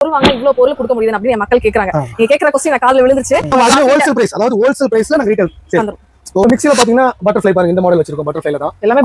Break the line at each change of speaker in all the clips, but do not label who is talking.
பொருள் வாங்க இவ்வளவு பொருள் கொடுக்க முடியுது அப்படின்னு மக்கள் கேக்குறாங்க. நீங்க கேக்குற क्वेश्चन காதுல விழுந்துருச்சு.
ஹோல்சேல் பிரைஸ், அதாவது ஹோல்சேல் பிரைஸ்ல நாங்க ரீட்டைல் சேல். மிக்ஸில பாத்தீங்கன்னா பட்டர்ஃப்ளை பாருங்க, இந்த மாடல் வச்சிருக்கோம். பட்டர்ஃப்ளைல தான்
எல்லாமே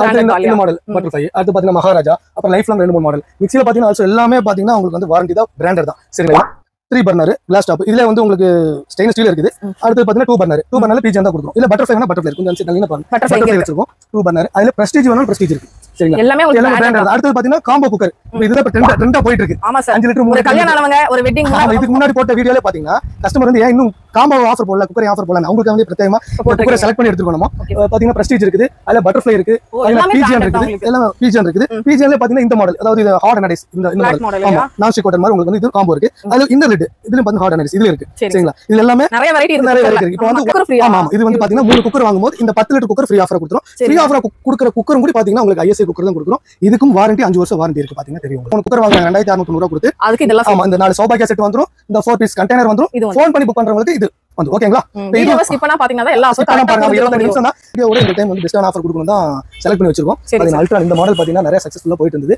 இந்த மாடல் பட்டர்ஃப்ளை. அடுத்து பாத்தீங்கன்னா மகாராஜா, அப்புறம் லைஃப் லாங் 2-3 மாடல். மிக்ஸில பாத்தீங்கன்னா ஆல்சோ எல்லாமே பாத்தீங்கன்னா உங்களுக்கு வந்து வாரண்டி தான், பிராண்டட் தான். சரிங்களா? 3 பர்னர் கிளாஸ் டாப். இதுல வந்து உங்களுக்கு ஸ்டெயின்லெஸ் ஸ்டீல் இருக்குது. அடுத்து பாத்தீங்கன்னா 2 பர்னர் பிஜி தான் கொடுக்கும். இல்ல பட்டர்ஃப்ளைனா பட்டர்ஃப்ளை இருக்கும். கொஞ்சம் நல்ல பாருங்க, பட்டர்ஃப்ளை வச்சிருக்கோம். 2 பர்னர். அதுல பிரஸ்டீஜ் வேணும், பிரஸ்டீஜ் இருக்கு. சரிங்களா?
எல்லாமே
பிராண்டட். அடுத்து பாத்தீங்கன்னா காம்போ குக்கர். இதுதான் இப்ப ட்ரெண்டா போயிட்டு இருக்கு.
ஆமா சார்.
5 லிட்டர்
ஒரு கல்யாணம் ஆனவங்க ஒரு வெட்டிங்
இதுக்கு முன்னாடி போட்ட வீடியோல பாத்தீங்கன்னா கஸ்டமர் வந்து ஏன் இன்னும் காம்போ ஆஃபர் போடல, குக்கர் ஆஃபர் போடல, அவங்களுக்கு வந்து பிரத்யேகமா குக்கரை செலக்ட் பண்ணி எடுத்துக்கணும். பாத்தீங்கன்னா பிரஸ்டீஜ் இருக்குது, அதுல பட்டர்ஃப்ளை இருக்கு, அதுல பிஜிஎன் இருக்குது, எல்லாம் பிஜிஎன் இருக்குது. பிஜிஎன்ல பாத்தீங்கன்னா இந்த மாடல், அதாவது இது ஹார்ட் அனடைஸ், இந்த மாடல். ஆமா, நான்ஸ்டிக் கோட்டர் மாதிரி உங்களுக்கு வந்து இது காம்போ இருக்கு. அதுல இந்த லிட் இதுல பாத்தீங்கன்னா ஹார்ட் அனடைஸ் இதுல இருக்கு. சரிங்களா? இது எல்லாமே
நிறைய வெரைட்டி இருக்கு.
இப்போ வந்து குக்கர் ஃப்ரீ. ஆமா, இது வந்து பாத்தீங்கன்னா 3 குக்கர் வாங்கும்போது இந்த 10 லிட்டர் குக்கர் ஃப்ரீ ஆஃபர் கொடுத்துறோம். ஃப்ரீ ஆஃபர் கொடுக்குற குக்கரும் கூட பாத்தீங்கன்னா உங்களுக்கு ஐஎஸ்ஐ குக்கர் தான் கொடுக்குறோம். இதுக்கும் வாரண்டி 5 வருஷம் வாரண்டி இருக்கு. பாத்தீங்கன்னா தெரியும். ஒரு குக்கர் வாங்க 2600 ரூபாய் கொடுத்து அதுக்கு இதெல்லாம் ஆமா, இந்த 4 சௌபாகியா செட் வந்துரும், இந்த 4 பீஸ் கண்டெய்னர் வந்துரும். ஃபோன் பண்ணி புக் பண்றவங்களுக்கு இது வந்து ஓகேங்களா?
வீடியோ ஸ்கிப் பண்ணா பாத்தீங்கன்னா எல்லா ஆஃபரும்
பாருங்க. 25 நிமிஷம் தான் வீடியோட இந்த டைம் வந்து பெஸ்டான ஆஃபர் கொடுக்கணும் தான் செலக்ட் பண்ணி வச்சிருக்கோம். பாத்தீங்கன்னா அல்ட்ரா இந்த மாடல் பாத்தீங்கன்னா நிறைய சக்சஸ்ஃபுல்லா போயிட்டு இருந்தது.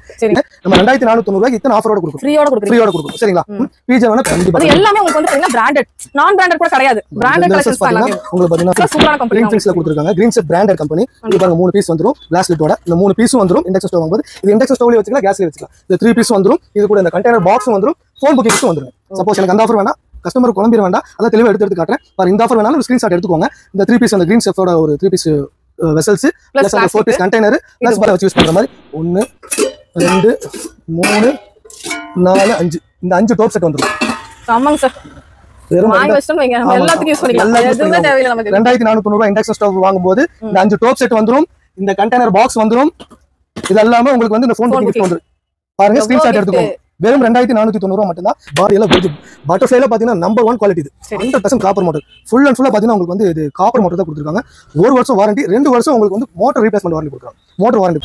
நம்ம 2490 ரூபாய்க்கு இத்தனை ஆஃபரோட கொடுக்கும், ஃப்ரீயோட கொடுக்கும். சரிங்களா? பிஜே வேணா கண்டிப்பா.
அது எல்லாமே உங்களுக்கு வந்து பாத்தீங்கன்னா பிராண்டட், நான் பிராண்டட் கூட கிடையாது. பிராண்டட் கலெக்ஷன்ஸ் பாத்தீங்கன்னா உங்களுக்கு பாத்தீங்கன்னா சூப்பரான கம்பெனி
கிரீன்ஃபீல்ட்ஸ்ல கொடுத்திருக்காங்க. Green set branded company. இது பாருங்க 3 பீஸ் வந்துரும் கிளாஸ் லிட்டோட. இந்த 3 பீஸும் வந்துரும். இண்டக்ஷன் ஸ்டவ் வாங்கும்போது இது இண்டக்ஷன் ஸ்டவ்ல வச்சுக்கலாம், கேஸ்ல வச்சுக்கலாம். இந்த 3 பீஸ் வந்துரும். இது கூட இந்த கண்டெய்னர் பாக்ஸும் வந்துரும், ஃபோன் புக்கிங்ஸும் வந்துரும். சப்போஸ் எனக்கு அந்த ஆஃபர் வேணா, கஸ்டமர் குழம்பிட வேண்டாம், அதான் தெளிவா எடுத்து காட்டுறேன். பாருங்க, இந்த ஆஃபர் வேணாலும் ஸ்கிரீன்ஷாட் எடுத்துக்கோங்க. இந்த 3 பீஸ் அந்த கிரீன் செஃப்டோட ஒரு 3 பீஸ் வெசல்ஸ் பிளஸ் அந்த 4 பீஸ் கண்டெய்னர் பிளஸ் பால வச்சு யூஸ் பண்ற மாதிரி 1 2 3 4 5 இந்த 5 டாப் செட் வந்துரும்.
ஆமாங்க சார். வாங்கி வச்சோம் வைங்க, நம்ம எல்லாத்துக்கும் யூஸ் பண்ணிக்கலாம். எதுவுமே தேவையில்லை நமக்கு.
2490 ரூபாய் இண்டக்ஷன் ஸ்டவ் வாங்கும்போது இந்த 5 டாப் செட் வந்துரும், இந்த கண்டெய்னர் பாக்ஸ் வந்துரும். இது எல்லாமே உங்களுக்கு வந்து இந்த ஃபோன் புக்கிங் வந்துரும். பாருங்க, ஸ்கிரீன்ஷாட் எடுத்துக்கோங்க. வெறும் 2490 ரூபாய் மட்டும் தான். பாடி எல்லாம் வெஜ் பட்டர்ஃப்ளைல பாத்தீங்கன்னா நம்பர் 1 குவாலிட்டி. இது 100% காப்பர் மோட்டர். ஃபுல் அண்ட் ஃபுல்லா பாத்தீங்கன்னா உங்களுக்கு வந்து இது காப்பர் மோட்டர் தான் கொடுத்திருக்காங்க. 1 வருஷம் வாரண்டி, 2 வருஷம் உங்களுக்கு வந்து மோட்டர் ரீப்ளேஸ்மென்ட் வாரண்டி கொடுக்குறாங்க. Motor warranty.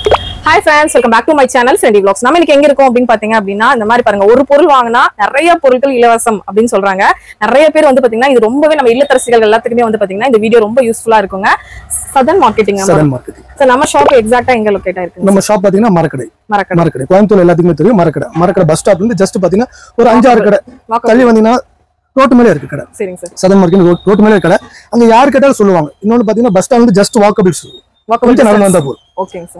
Hi friends, welcome back to my channel Senti vlogs. நம்ம இன்னைக்கு எங்க இருக்கோம் அப்படின்னு பாத்தீங்க அப்படின்னா, இந்த மாதிரி பாருங்க, ஒரு பொருள் வாங்கினா நிறைய பொருட்கள் இலவசம் அப்படின்னு சொல்றாங்க. நிறைய பேர் வந்து பாத்தீங்கன்னா இது ரொம்பவே நம்ம இல்லத்தரசிகள் எல்லாத்துக்குமே வந்து பாத்தீங்கன்னா இந்த வீடியோ ரொம்ப யூஸ்ஃபுல்லா இருக்குங்க. சதன் மார்க்கெட்டிங். சார், நம்ம ஷாப் எக்ஸாக்ட்டா எங்க லொகேட் ஆயிருக்கு?
நம்ம ஷாப் பாத்தீங்கன்னா மரக்கடை. கோயம்புத்தூர் எல்லாத்துக்குமே தெரியும். மரக்கடை பஸ் ஸ்டாப்ல இருந்து ஜஸ்ட் பாத்தீங்கன்னா ஒரு 5-6 கடை தள்ளி வந்தீங்கன்னா ரோட்டு மேலே இருக்கு கடை. சரிங்க சார். சதன் மார்க்கெட் ரோட்டு மேலே கடை. அங்க யாரு கேட்டாலும் சொல்லுவாங்க. இன்னொன்னு பாத்தீங்கன்னா பஸ் ஸ்டாப்ல இருந்து ஜஸ்ட் வாக்கபிள்ஸ் கொஞ்சம் நடந்து வந்தா போதும்.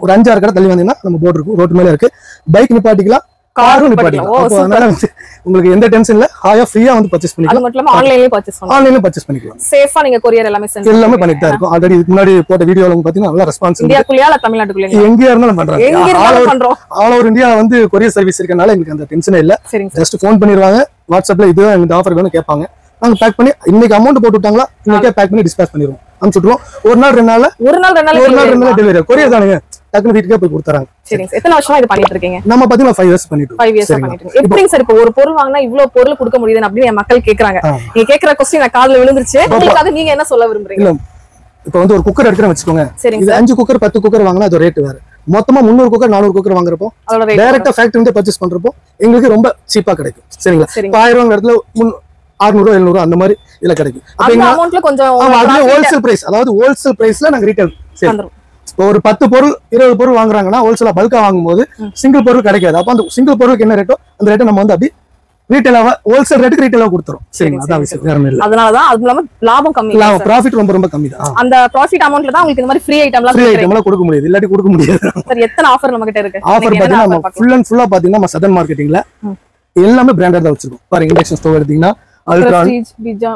ஒரு 5-6 கடை தள்ளி வந்தீங்கன்னா நம்ம போர்டு இருக்கும், ரோட்டு மேலே இருக்கு. பைக் நிப்பாட்டிக்கலாம், காரும் நிப்பாட்டிக்கலாம். அதனால வந்து உங்களுக்கு எந்த டென்ஷன் இல்ல, ஹாயா ஃப்ரீயா வந்து பர்ச்சேஸ் பண்ணிக்கலாம். அது மட்டும் இல்லாம ஆன்லைன்லயே பர்ச்சேஸ் பண்ணிக்கலாம்.
சேஃபா நீங்க கொரியர் எல்லாமே
பண்ணிட்டு தான் இருக்கும். ஆல்ரெடி இதுக்கு முன்னாடி போட்ட வீடியோல பாத்தீங்கன்னா நல்ல ரெஸ்பான்ஸ்.
இந்தியாக்குள்ளயா இல்ல தமிழ்நாட்டுக்குள்ளயா?
எங்கயா இருந்தாலும் பண்றாங்க. ஆல் ஓவர் இந்தியா வந்து கொரியர் சர்வீஸ் இருக்கனால எங்களுக்கு அந்த டென்ஷனே இல்ல. ஜஸ்ட் ஃபோன் பண்ணிடுவாங்க, வாட்ஸ்அப்ல இதுதான் இந்த ஆஃபர் வேணும் கேட்பாங்க. நாங்க பேக் பண்ணி இன்னைக்கு அமௌண்ட் போட்டு விட்டாங்களா இன்னைக்கே பேக் பண்ணி டிஸ்பேச் பண்ணிடுவோம், அனுப்பிச்சுடுவோம். ஒரு நாள் 2 நாள் டெலிவரி. கொரியர் தானுங்க, டக்குனு வீட்டுக்கே போய் கொடுத்துறாங்க.
சரிங்க. எத்தனை வருஷமா இது பண்ணிட்டு இருக்கீங்க?
நம்ம பாத்தீங்கன்னா 5 இயர்ஸ் பண்ணிட்டு இருக்கோம்.
5 இயர்ஸ் பண்ணிட்டு இருக்கீங்க. எப்படிங்க சார் இப்போ ஒரு பொருள் வாங்கினா இவ்வளவு பொருள் கொடுக்க முடியுது அப்படின்னு மக்கள் கேக்குறாங்க. நீங்க கேக்குற क्वेश्चन காதுல விழுந்துருச்சு. உங்களுக்கு நீங்க என்ன சொல்ல விரும்புறீங்க?
இப்போ வந்து ஒரு குக்கர் எடுக்கிறேன்னு வச்சுக்கோங்க. இது 5 குக்கர் 10 குக்கர் வாங்கினா அது ரேட் வேற. மொத்தமா 300 குக்கர் 400 குக்கர் வாங்குறப்போ டைரக்டா ஃபேக்டரி வந்து பர்ச்சேஸ் பண்றப்போ எங்களுக்கு ரொம்ப சீப்பா கிடைக்கும். சரிங்களா? 1000 இடத்துல 600 700 அந்த மாதிரி இதுல கிடைக்கும்.
அந்த அமௌண்ட்ல கொஞ்சம்
ஹோல்சேல் பிரைஸ், அதாவது ஹோல்சேல் பிரைஸ்ல நாங்க ரீட்டைல் சேல். ஒரு 10 பொருள் 20 பொருள் வாங்குறாங்கன்னா ஹோல்சேலா பல்கா வாங்கும்போது சிங்கிள் பொருள் கிடைக்காது. அப்ப அந்த சிங்கிள் பொருளுக்கு என்ன ரேட்டோ அந்த ரேட்டை நம்ம வந்து அப்படி ரீட்டைலா ஹோல்சேல் ரேட்டுக்கு ரீட்டைலா கொடுத்துறோம். சரிங்களா? அதான் விஷயம், வேற ஒண்ணும் இல்ல.
அதனால தான் அது இல்லாம லாபம் கம்மி.
ப்ராஃபிட் ரொம்ப கம்மி தான்.
அந்த ப்ராஃபிட் அமௌண்ட்ல தான் உங்களுக்கு இந்த மாதிரி ஃப்ரீ ஐட்டம்லாம்
கொடுக்க முடியாது, இல்லாட்டி கொடுக்க முடியாது.
சார், எத்தனை ஆஃபர் நம்ம கிட்ட இருக்கு?
ஆஃபர் பாத்தீங்கன்னா ஃபுல் அண்ட் ஃபுல்லா பாத்தீங்கன்னா நம்ம சதன் மார்க்கெட்டிங்ல எல்லாமே பிராண்டட் தான் வச்சிருக்கோம். பாருங்க, இண்டக்ஷன் ஸ்டவ் எடுத்தீங்கன்னா அல்ட்ரான்,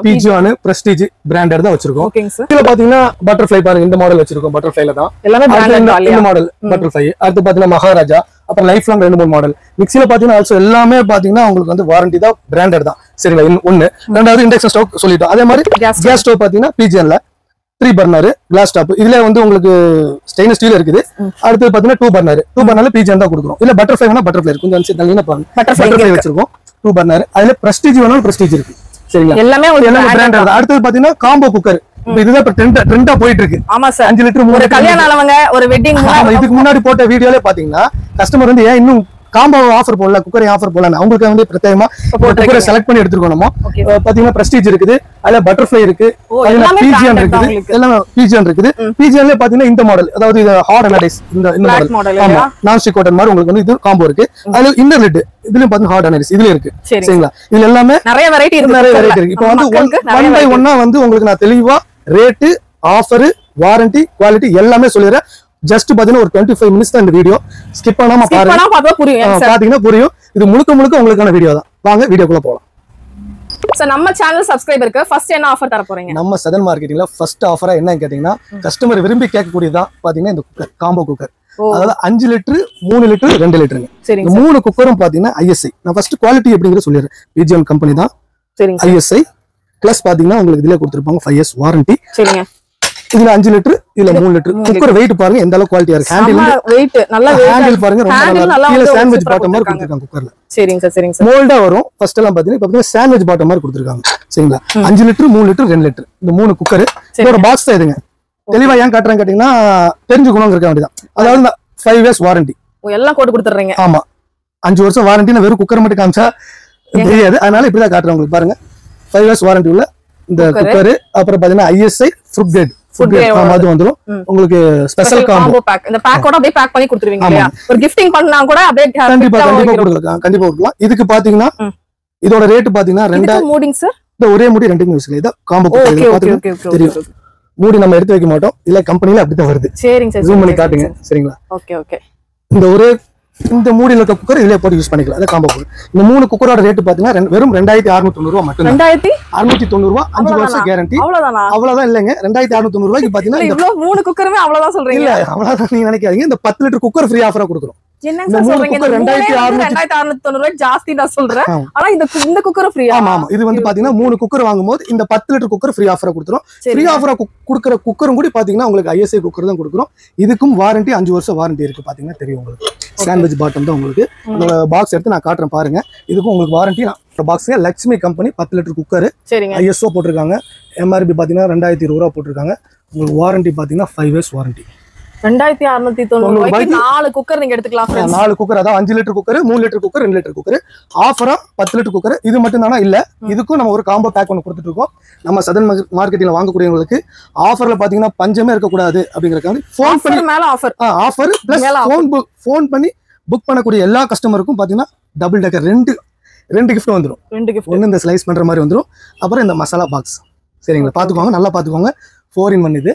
பிஜியான், பிரஸ்டீஜ் பிராண்டட் தான் வச்சிருக்கோம். இதுல பாத்தீங்கன்னா பட்டர்ஃப்ளை பாருங்க, இந்த மாடல் வச்சிருக்கோம். பட்டர்ஃப்ளைல தான் எல்லாமே பிராண்டட். இந்த மாடல் பட்டர்ஃப்ளை. அடுத்து பாத்தீங்கன்னா மகாராஜா, அப்புறம் லைஃப் லாங் 2-3 மாடல். மிக்ஸில பாத்தீங்கன்னா ஆல்சோ எல்லாமே பாத்தீங்கன்னா உங்களுக்கு வந்து வாரண்டி தான், பிராண்டட் தான். சரிங்களா? ஒன்னு. ரெண்டாவது இண்டக்ஷன் ஸ்டவ் சொல்லிட்டோம். அதே மாதிரி கேஸ் ஸ்டவ் பாத்தீங்கன்னா பிஜிஎன்ல 3 பர்னர் கிளாஸ் டாப். இதுல வந்து உங்களுக்கு ஸ்டெயின்லெஸ் ஸ்டீல் இருக்குது. அடுத்து பாத்தீங்கன்னா 2 பர்னர் பிஜிஎன் தான் கொடுக்குறோம். இல்ல பட்டர்ஃப்ளை வேணா பட்டர்ஃப்ளை இருக்கு. கொஞ்சம் நல்ல பாருங்க, பட்டர்ஃப்ளை வச்சிருக்கோம். 2 பர்னர். அதுல பிரஸ்டீஜ் வேணாலும் பிரஸ்டீஜ் இருக்கு. சரிங்களா? எல்லாமே பிராண்டட். அடுத்து பாத்தீங்கன்னா காம்போ குக்கர். இதுதான் இப்ப ட்ரெண்டா போயிட்டு இருக்கு.
ஆமா சார்.
5 லிட்டர்
ஒரு கல்யாணம் ஆனவங்க ஒரு வெட்டிங்.
இதுக்கு முன்னாடி போட்ட வீடியோல பாத்தீங்கன்னா கஸ்டமர் வந்து ஏன் இன்னும் காம்போ ஆஃபர் போடல, குக்கரை ஆஃபர் போடல, அவங்களுக்கு வந்து பிரத்யேகமா குக்கரை செலக்ட் பண்ணி எடுத்துருக்கோம். நம்ம பாத்தீங்கன்னா பிரஸ்டீஜ் இருக்குது, அதுல பட்டர்ஃப்ளை இருக்கு, பிஜிஎன் இருக்குது, எல்லாம் பிஜிஎன் இருக்குது. பிஜிஎன்ல பாத்தீங்கன்னா இந்த மாடல், அதாவது இது ஹார்ட் அனலைஸ், இந்த மாடல் ஆமா நான் ஸ்டிக் காட்டன் மாதிரி உங்களுக்கு வந்து இது காம்போ இருக்கு. அதுல இன்னர் லிட் இதுலயும் பாத்தீங்கன்னா ஹார்ட் அனலைஸ் இதுல இருக்கு. சரிங்களா, இதுல எல்லாமே நிறைய வெரைட்டி இருக்கு. இப்போ வந்து 1 by 1 வந்து உங்களுக்கு நான் தெளிவா ரேட்டு, ஆஃபர், வாரண்டி, குவாலிட்டி எல்லாமே சொல்லிடுறேன். ஜஸ்ட் பாத்தீங்கன்னா ஒரு 25 மினிட்ஸ் தான் இந்த வீடியோ. ஸ்கிப் பண்ணாம பாருங்க, பாத்தீங்கன்னா புரியும். இது முழுக்க முழுக்க உங்களுக்கான வீடியோ தான். வாங்க வீடியோக்குள்ள போலாம்.
சோ நம்ம சேனல் சப்ஸ்கிரைபருக்கு ஃபர்ஸ்ட் என்ன ஆஃபர் தர போறீங்க? நம்ம
சதன் மார்க்கெட்டிங்ல ஃபர்ஸ்ட் ஆஃபரா என்னன்னு கேட்டீங்கன்னா, கஸ்டமர் விரும்பி கேட்கக்கூடியதான் பாத்தீங்கன்னா இந்த குக்கர், காம்போ குக்கர். அதாவது 5 லிட்டர், 3 லிட்டர், 2 லிட்டருங்க. இந்த 3 குக்கரும் பாத்தீங்கன்னா ISI. நான் ஃபர்ஸ்ட் குவாலிட்டி எப்படிங்கறது சொல்லிடுறேன். பிஜிஎம் கம்பெனி தான், ISI பிளஸ் பாத்தீங்கன்னா உங்களுக்கு இதுல கொடுத்திருப்பாங்க 5 years வாரண்டி. சரிங்க. இதுல 5 லிட்டர், இதுல 3 லிட்டர். குக்கர் வெயிட் பாருங்க எந்த அளவுக்கு குவாலிட்டியா இருக்கு. ஹேண்டில் பாருங்க ரொம்ப நல்லா கீழ சாண்ட்விச் பாட்டம் மாதிரி கொடுத்திருக்காங்க குக்கர்ல. சரிங்க சார், சரிங்க சார். மோல்டா வரும். ஃபர்ஸ்ட் எல்லாம் பாத்தீங்கன்னா சாண்ட்விச் பாட்டம் மாதிரி கொடுத்திருக்காங்க. சரிங்களா, 5 லிட்டர், 3 லிட்டர், 2 லிட்டர் இந்த 3 குக்கர். இதோட பாக்ஸ் தான் இதுங்க. தெளிவா ஏன் காட்டுறேன் கேட்டீங்கன்னா, தெரிஞ்சுக்கணும் இருக்க வேண்டியதான். அதாவது 5 years வாரண்டி
எல்லாம் கோட் கொடுத்துறீங்க. ஆமா,
5 வருஷம் வாரண்டி. நான் வெறும் குக்கர் மட்டும் காமிச்சா தெரியாது, அதனால இப்படிதான் காட்டுறேன் உங்களுக்கு. பாருங்க 5 years வாரண்டி உள்ள இந்த குக்கர். அப்புறம் பாத்தீங்கன்னா ISI ஃபுட் கிரேட் அது வந்துரும். உங்களுக்கு ஸ்பெஷல் காம்போ
பேக். இந்த பேக்கோட அப்படியே பேக் பண்ணி கொடுத்துருவீங்க இல்லையா? ஒரு கிஃப்டிங் பண்ணா கூட அப்படியே
கண்டிப்பா கொடுக்கலாம். இதுக்கு பாத்தீங்கன்னா இதோட ரேட் பாத்தீங்கன்னா 2000 மூடிங் சார். இந்த ஒரே மூடி 2 யூஸ் இல்ல, இத காம்போ பாத்தீங்கன்னா தெரியும். மூடி நம்ம எடுத்து வைக்க மாட்டோம், இல்ல கம்பெனில அப்படி தான் வருது. சரிங்க சார், ஜூம் பண்ணி காட்டுங்க. சரிங்களா, ஓகே ஓகே. இந்த ஒரே இந்த மூடில இருக்க குக்கர் இதுல போட்டு யூஸ் பண்ணிக்கலாம். அத காம்போ குக்கர். இந்த 3 குக்கரோட ரேட் பாத்தீங்கன்னா வெறும் 2690 ரூபாய் மட்டும். 2690 ரூபாய், 5 வருஷம் கேரண்டி. அவ்வளவுதான் இல்லங்க. 2690 ரூபாய்க்கு பாத்தீங்கன்னா
இவ்ளோ 3 குக்கருமே அவ்வளவுதான் சொல்றீங்க?
இல்ல அவ்வளவுதான் நீங்க நினைக்காதீங்க. இந்த 10 லிட்டர் குக்கர் ஃப்ரீ ஆஃபரா கொடுக்குறோம்.
என்னங்க சொல்றீங்க? 2690 ரூபாய் ஜாஸ்தி நான் சொல்றேன். ஆனா இந்த குக்கர் ஃப்ரீ.
ஆமா ஆமா. இது வந்து பாத்தீங்கன்னா 3 குக்கர் வாங்கும்போது இந்த 10 லிட்டர் குக்கர் ஃப்ரீ ஆஃபரா கொடுத்துறோம். ஃப்ரீ ஆஃபரா கொடுக்குற குக்கரும் கூட பாத்தீங்கன்னா உங்களுக்கு ISI குக்கர் தான் கொடுக்குறோம். இதுக்கும் வாரண்டி 5 வருஷம் வாரண்டி இருக்கு. பாத்தீங்கன்னா தெரியும் உங்களுக்கு. சாண்ட்விச் பாட்டம் தான் உங்களுக்கு. இந்த பாக்ஸ் எடுத்து நான் காட்டுறேன் பாருங்க. இதுக்கும் உங்களுக்கு வாரண்டி பாக்ஸ்ல Lakshmi company 10 litre cooker. ISO போட்டிருக்காங்க. MRP பாத்தீங்கன்னா 2020 ரூபாய் போட்டிருக்காங்க. உங்களுக்கு வாரண்டி பாத்தீங்கன்னா 5 years வாரண்டி.
2690 ரூபாய்க்கு 4 குக்கர் நீங்க எடுத்துக்கலாம் फ्रेंड्स.
4 குக்கர், அதாவது 5 litre cooker, 3 litre cooker, 2 litre cooker. ஆஃபரா 10 லிட்டர் குக்கர். இது மட்டும் தானா? இல்ல, இதுக்கும் நம்ம ஒரு காம்போ பேக் ஒன்னு கொடுத்துட்டு இருக்கோம். நம்ம சதன் மார்க்கெட்டிங்ல வாங்கக்கூடியவங்களுக்கு ஆஃபர்ல பாத்தீங்கன்னா பஞ்சமே இருக்க கூடாது அப்படிங்கறதுக்காக ஃபோன் பண்ணி மேல ஆஃபர் பிளஸ் ஃபோன் பண்ணி புக் பண்ணக்கூடிய எல்லா கஸ்டமருக்கும் பாத்தீங்கன்னா டபுள் டேக்கர் ரெண்டு கிஃப்ட் வந்துரும். ஒன்னு இந்த ஸ்லைஸ் பண்ற மாதிரி வந்துரும். அப்புறம் இந்த மசாலா பாக்ஸ். சரிங்களா, பாத்துக்கோங்க, நல்லா பாத்துக்கோங்க. 4 in 1 இது.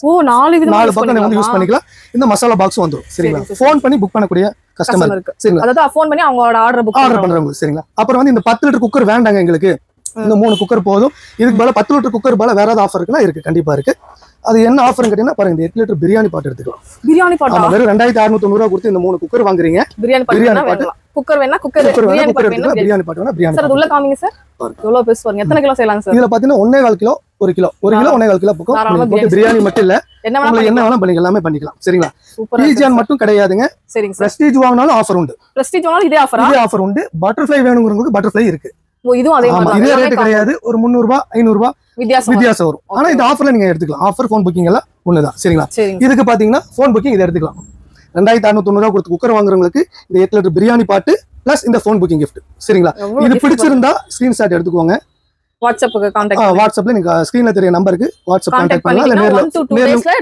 ஓ, 4
பக்கம் நீங்க வந்து யூஸ் பண்ணிக்கலாம். இந்த மசாலா பாக்ஸ் வந்துரும். சரிங்களா, ஃபோன் பண்ணி புக் பண்ணக்கூடிய கஸ்டமர். சரிங்களா,
அதாவது ஃபோன் பண்ணி அவங்களோட ஆர்டர்
பண்றவங்க. சரிங்களா, அப்புறம் வந்து இந்த 10 லிட்டர் குக்கர் வேண்டாங்க எங்களுக்கு, இந்த 3 குக்கர் போதும். இதுக்கு மேல 10 லிட்டர் குக்கர் மேல வேற ஏதாவது ஆஃபர் இருக்குன்னா இருக்கு, கண்டிப்பா இருக்கு. அது என்ன ஆஃபர்னு கேட்டீங்கன்னா பாருங்க, இந்த 8 லிட்டர் பிரியாணி பாட் எடுத்துக்கலாம். பிரியாணி பாட் வெறும் 2690 ரூபாய் கொடுத்து இந்த 3 குக்கர் வாங்குறீங்க. பிரியாணி பாட் குக்கர் வேணா குக்கர் பிரியாணி பாட் வேணா பிரியாணி பாட் வேணா பிரியாணி. சார் உள்ள காமிங்க சார். எவ்வளவு பீஸ் வருங்க? எத்தனை கிலோ செய்யலாம் சார்? இதுல பாத்தீங்கன்னா 1.25 கிலோ, 1 கிலோ 1.25 கிலோ பக்கம் பிரியாணி மட்டும் இல்ல, என்ன வேணா பண்ணிக்கலாம், எல்லாமே பண்ணிக்கலாம். சரிங்களா, பிஜிஎன் மட்டும் கிடையாதுங்க. சரிங்க சார். பிரஸ்டீஜ் வாங்கினாலும் ஆஃபர் உண்டு. பிரஸ்டீஜ் வாங்கினாலும் இதே ஆஃபர் உண்டு. பட்டர்ஃப்ளை வேணுங்கிறவங்களுக்கு பட்டர்ஃப்ளை இருக்கு. இதுவும் அதே மாதிரி இதே ரேட் கிடையாது. ஒரு 300 ரூபாய் 500 ரூபாய் வித்தியாசம் வரும். ஆனா இந்த ஆஃபர்ல நீங்க எடுத்துக்கலாம். ஆஃபர் ஃபோன் புக்கிங் எல்லாம் ஒண்ணுதான். சரிங்களா, இதுக்கு பாத்தீங்கன்னா ஃபோன் புக்கிங் இதை எடுத்துக்கலாம். 2690 ரூபாய் கொடுத்து குக்கர் வாங்குறவங்களுக்கு இந்த 8 லிட்டர் பிரியாணி பாட்டு பிளஸ் இந்த ஃபோன் புக்கிங் கிஃப்ட். சரிங்களா, இது பிடிச்சிருந்தா ஸ்கிரீன்ஷாட் எடுத்துக்கோங்க. வாட்ஸ்அப்ல நீங்க ஸ்கிரீன்ல தெரிய நம்பருக்கு வாட்ஸ்அப் கான்டாக்ட் பண்ணலாம். இல்ல நேர்ல